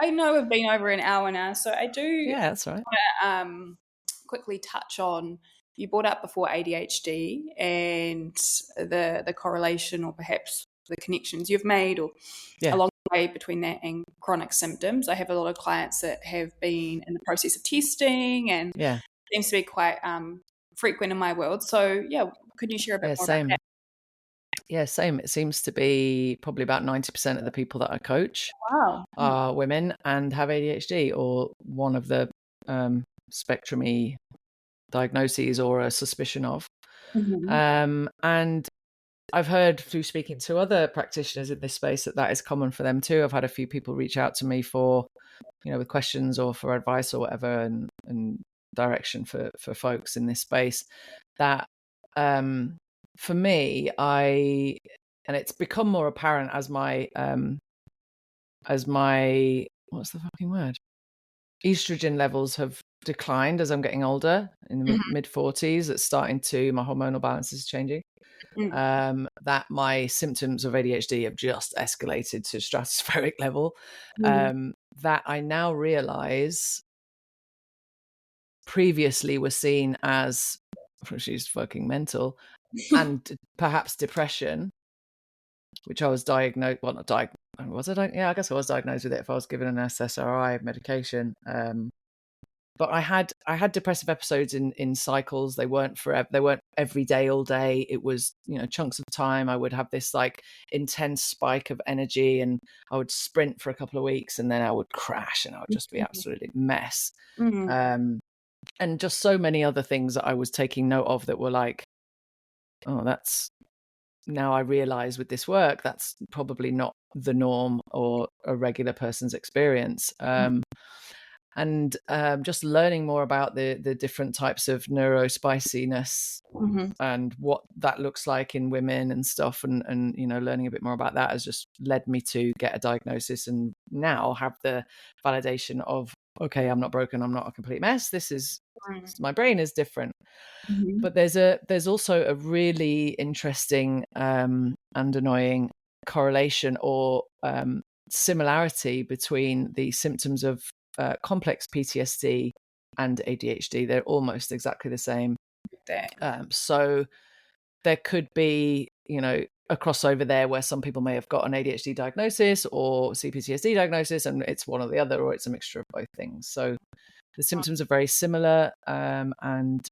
I know we've been over an hour now, so I do. Yeah, that's right. Want to quickly touch on, you brought up before ADHD and the correlation, or perhaps the connections you've made, or along the way between that and chronic symptoms. I have a lot of clients that have been in the process of testing, and seems to be quite frequent in my world. So could you share a bit more about that? Yeah, same. It seems to be probably about 90% of the people that I coach are women and have ADHD or one of the spectrum-y diagnoses or a suspicion of. And I've heard through speaking to other practitioners in this space that is common for them too. I've had a few people reach out to me for, with questions or for advice or whatever, and direction for folks in this space. That for me, and it's become more apparent as my what's the fucking word? Estrogen levels have declined as I'm getting older, in the mid 40s. It's starting to, my hormonal balance is changing. That my symptoms of ADHD have just escalated to stratospheric level. That I now realize previously were seen as, she's fucking mental, and perhaps depression, which I was diagnosed, well, not diagnosed, was I? Yeah, I guess I was diagnosed with it if I was given an SSRI medication. but I had depressive episodes in cycles. They weren't forever. They weren't every day, all day. It was, chunks of time. I would have this like intense spike of energy, and I would sprint for a couple of weeks, and then I would crash, and I would just be absolutely mess. And just so many other things that I was taking note of that were like, oh, that's, now I realize with this work, that's probably not the norm or a regular person's experience. And just learning more about the different types of neurospiciness and what that looks like in women and stuff, and learning a bit more about that has just led me to get a diagnosis and now have the validation of, okay, I'm not broken, I'm not a complete mess, this is my brain is different. But there's also a really interesting and annoying correlation or similarity between the symptoms of complex PTSD and ADHD. They're almost exactly the same. So there could be, a crossover there where some people may have got an ADHD diagnosis or CPTSD diagnosis, and it's one or the other, or it's a mixture of both things. So the symptoms are very similar, and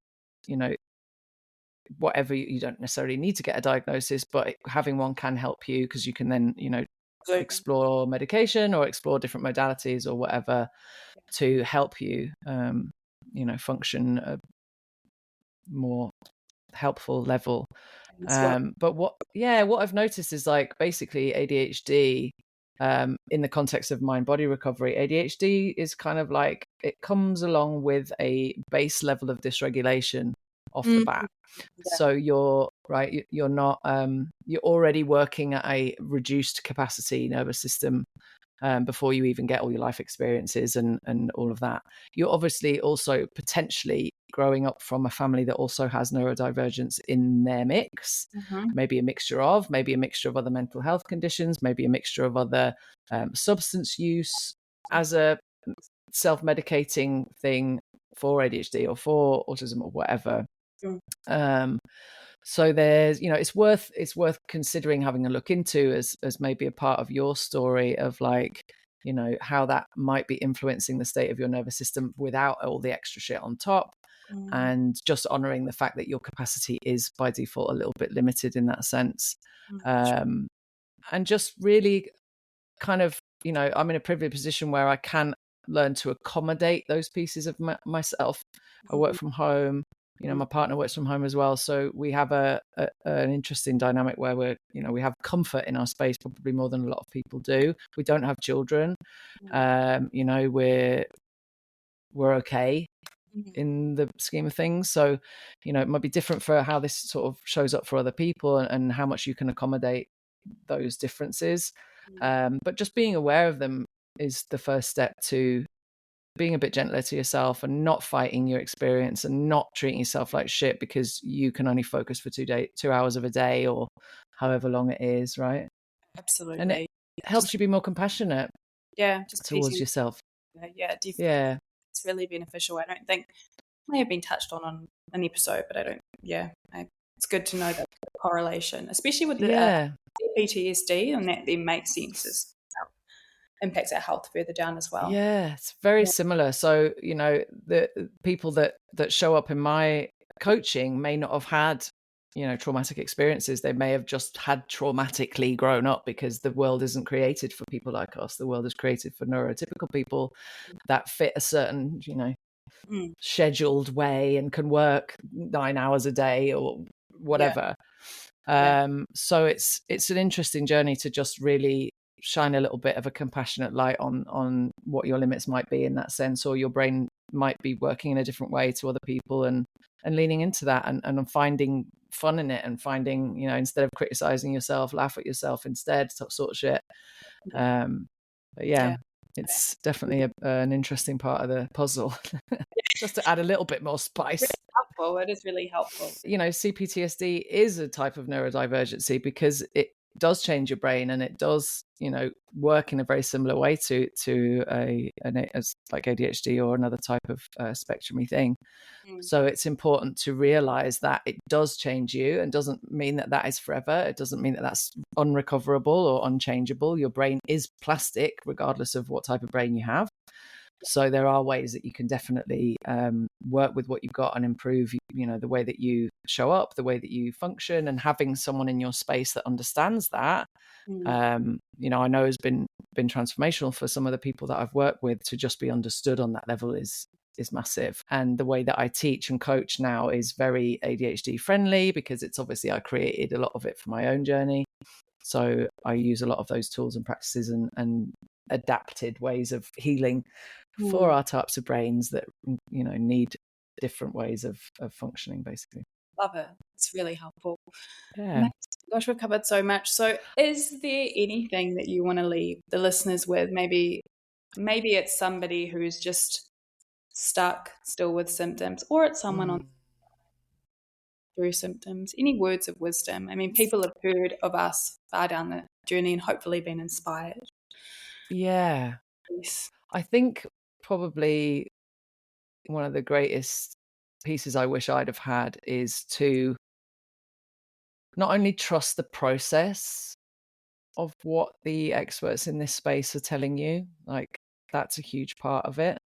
whatever, you don't necessarily need to get a diagnosis, but having one can help you, because you can then explore medication or explore different modalities or whatever to help you function a more helpful level. But what I've noticed is, like, basically ADHD, in the context of mind body recovery, ADHD is kind of like, it comes along with a base level of dysregulation off the bat. So you're not you're already working at a reduced capacity nervous system before you even get all your life experiences and all of that. You're obviously also potentially growing up from a family that also has neurodivergence in their mix, maybe a mixture of other mental health conditions, maybe a mixture of other substance use as a self-medicating thing for ADHD or for autism or whatever. So there's, it's worth considering having a look into as maybe a part of your story of, like, how that might be influencing the state of your nervous system without all the extra shit on top, and just honoring the fact that your capacity is by default a little bit limited in that sense. And just really kind of, I'm in a privileged position where I can learn to accommodate those pieces of myself. I work from home. My partner works from home as well. So we have an interesting dynamic where we have comfort in our space, probably more than a lot of people do. We don't have children. We're okay in the scheme of things. So, it might be different for how this sort of shows up for other people, and how much you can accommodate those differences. But just being aware of them is the first step to being a bit gentler to yourself, and not fighting your experience, and not treating yourself like shit because you can only focus for 2 hours of a day or however long it is, right? Absolutely. And it helps you be more compassionate towards yourself. Yeah, definitely. It's really beneficial. I don't think may have been touched on an episode, but I don't, it's good to know that correlation, especially with the PTSD, and that then makes sense as impacts our health further down as well. Yeah, it's very similar. So, the people that show up in my coaching may not have had, traumatic experiences. They may have just had traumatically grown up, because the world isn't created for people like us. The world is created for neurotypical people that fit a certain, scheduled way and can work 9 hours a day or whatever. So it's an interesting journey to just really shine a little bit of a compassionate light on what your limits might be in that sense, or your brain might be working in a different way to other people, and leaning into that, and finding fun in it, and finding, instead of criticizing yourself, laugh at yourself instead, sort of shit. But it's definitely an interesting part of the puzzle. Just to add a little bit more spice. Helpful. It is really helpful. CPTSD is a type of neurodivergency because it does change your brain, and it does, work in a very similar way to as like ADHD or another type of spectrumy thing. So it's important to realize that it does change you, and doesn't mean that that is forever. It doesn't mean that that's unrecoverable or unchangeable. Your brain is plastic, regardless of what type of brain you have. So there are ways that you can definitely work with what you've got and improve, the way that you show up, the way that you function, and having someone in your space that understands that, I know has been transformational for some of the people that I've worked with. To just be understood on that level is massive. And the way that I teach and coach now is very ADHD friendly, because it's obviously I created a lot of it for my own journey. So I use a lot of those tools and practices and adapted ways of healing for our types of brains that need different ways of functioning, basically. Love it. It's really helpful. Yeah. Gosh, we've covered so much. So is there anything that you want to leave the listeners with? Maybe it's somebody who's just stuck still with symptoms, or it's someone on through symptoms. Any words of wisdom? I mean, people have heard of us far down the journey and hopefully been inspired. Yeah. Yes. I think probably one of the greatest pieces I wish I'd have had is to not only trust the process of what the experts in this space are telling you, like that's a huge part of it.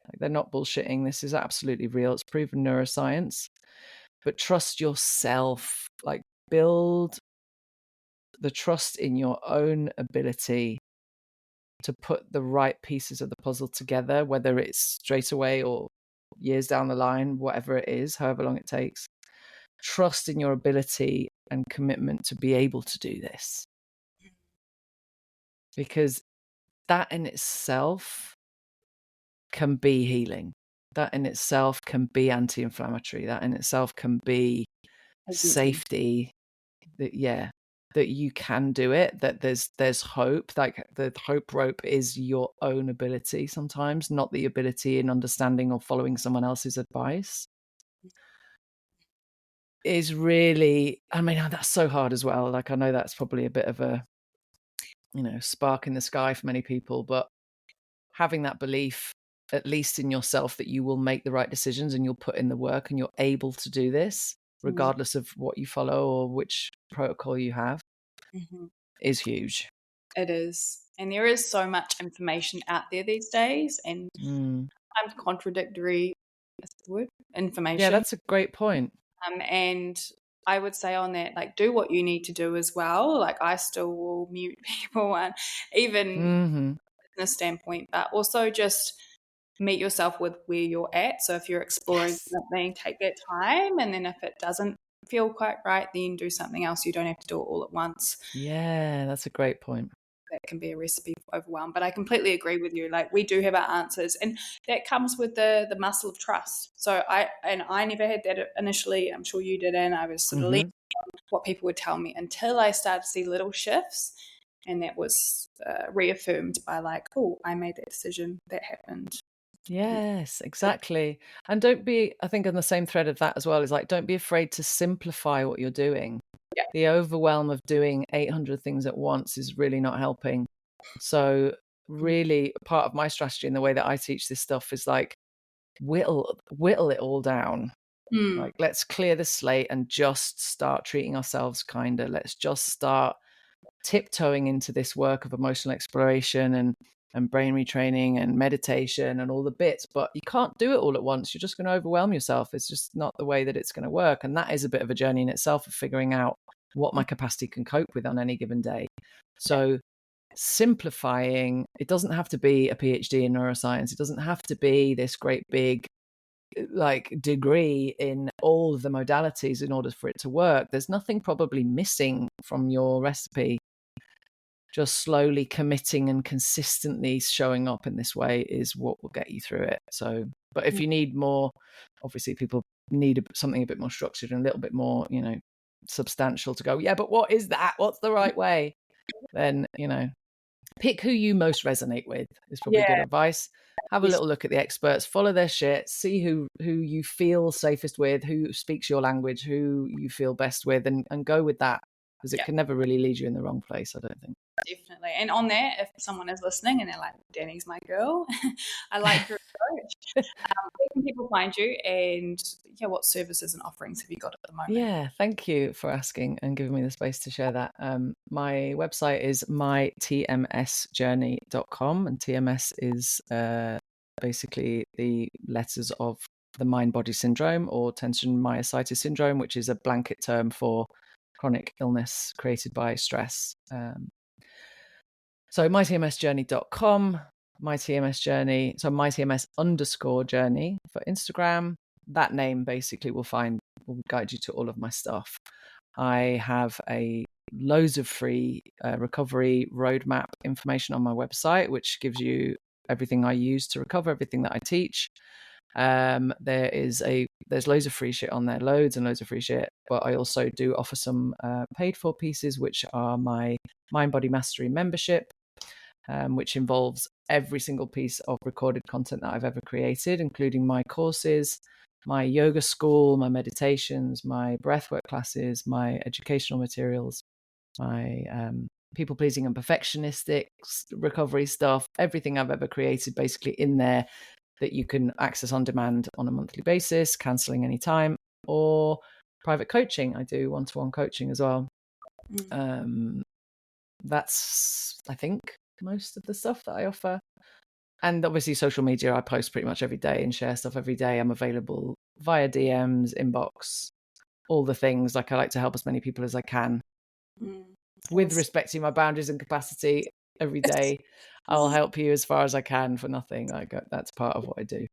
Like, they're not bullshitting. This is absolutely real. It's proven neuroscience. But trust yourself. Like, build the trust in your own ability to put the right pieces of the puzzle together, whether it's straight away or years down the line, whatever it is, however long it takes. Trust in your ability and commitment to be able to do this. Because that in itself can be healing. That in itself can be anti-inflammatory. That in itself can be safety. That you can do it, that there's hope. Like, the hope rope is your own ability sometimes, not the ability in understanding or following someone else's advice. Is really, I mean, that's so hard as well. Like, I know that's probably a bit of a spark in the sky for many people, but having that belief, at least in yourself, that you will make the right decisions and you'll put in the work and you're able to do this regardless of what you follow or which protocol you have, is huge. It is. And there is so much information out there these days, and sometimes contradictory information. Yeah, that's a great point. And I would say on that, like, do what you need to do as well. Like, I still will mute people, and even from a business standpoint, but also just meet yourself with where you're at. So if you're exploring something, take that time, and then if it doesn't feel quite right, then do something else. You don't have to do it all at once. Yeah, that's a great point. That can be a recipe for overwhelm. But I completely agree with you. Like, we do have our answers, and that comes with the muscle of trust. So I never had that initially. I'm sure you didn't. I was sort of leaning on what people would tell me until I started to see little shifts, and that was reaffirmed by, like, oh, I made that decision. That happened. Yes, exactly. And don't be, I think on the same thread of that as well, is like, don't be afraid to simplify what you're doing. Yeah. The overwhelm of doing 800 things at once is really not helping. So really, part of my strategy and the way that I teach this stuff is like, whittle it all down. Like, let's clear the slate and just start treating ourselves kinder. Let's just start tiptoeing into this work of emotional exploration and brain retraining and meditation and all the bits, but you can't do it all at once. You're just going to overwhelm yourself. It's just not the way that it's going to work. And that is a bit of a journey in itself of figuring out what my capacity can cope with on any given day. So simplifying, it doesn't have to be a PhD in neuroscience. It doesn't have to be this great big like degree in all of the modalities in order for it to work. There's nothing probably missing from your recipe. Just slowly committing and consistently showing up in this way is what will get you through it. So, but if you need more, obviously people need something a bit more structured and a little bit more, substantial to go, yeah, but what is that? What's the right way? Then, pick who you most resonate with is probably good advice. Have a little look at the experts, follow their shit, see who you feel safest with, who speaks your language, who you feel best with, and go with that, because it can never really lead you in the wrong place, I don't think. Definitely. And on that, if someone is listening and they're like, Dani's my girl, I like your approach. Where can people find you, and what services and offerings have you got at the moment? Yeah, thank you for asking and giving me the space to share that. My website is mytmsjourney.com, and TMS is basically the letters of the mind-body syndrome, or tension myositis syndrome, which is a blanket term for chronic illness created by stress. So mytmsjourney.com, mytmsjourney, so mytms_journey for Instagram. That name basically will guide you to all of my stuff. I have loads of free recovery roadmap information on my website, which gives you everything I use to recover, everything that I teach. There's loads of free shit on there, loads and loads of free shit, but I also do offer some paid for pieces, which are my Mind Body Mastery membership, which involves every single piece of recorded content that I've ever created, including my courses, my yoga school, my meditations, my breathwork classes, my educational materials, my people pleasing and perfectionistic recovery stuff, everything I've ever created basically in there, that you can access on demand on a monthly basis, cancelling anytime, or private coaching. I do one-to-one coaching as well. That's, I think, most of the stuff that I offer. And obviously social media, I post pretty much every day and share stuff every day. I'm available via DMs, inbox, all the things. Like, I like to help as many people as I can with respecting my boundaries and capacity every day. I'll help you as far as I can for nothing. Like, that's part of what I do.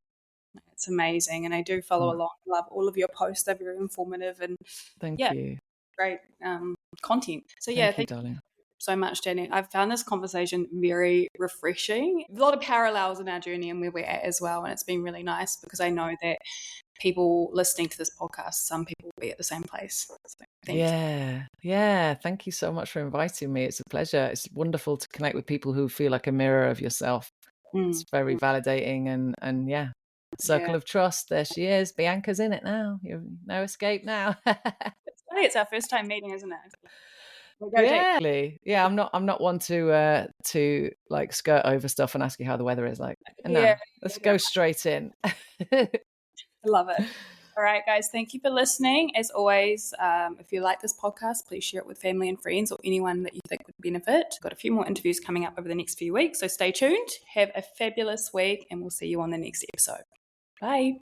It's amazing. And I do follow along. Love all of your posts. They're very informative and thank you. Great content. So thank you, darling. So much, Dani. I've found this conversation very refreshing. A lot of parallels in our journey and where we're at as well. And it's been really nice because I know that people listening to this podcast, some people will be at the same place. So thank you. Yeah. Thank you so much for inviting me. It's a pleasure. It's wonderful to connect with people who feel like a mirror of yourself. It's very validating and yeah. Circle of trust. There she is. Bianca's in it now. You've no escape now. It's funny. It's our first time meeting, isn't it? Yeah. I'm not one to like skirt over stuff and ask you how the weather is. Like, no, let's go straight in. I love it. All right, guys, thank you for listening. As always, if you like this podcast, please share it with family and friends or anyone that you think would benefit. Got a few more interviews coming up over the next few weeks, so stay tuned. Have a fabulous week, and we'll see you on the next episode. Bye.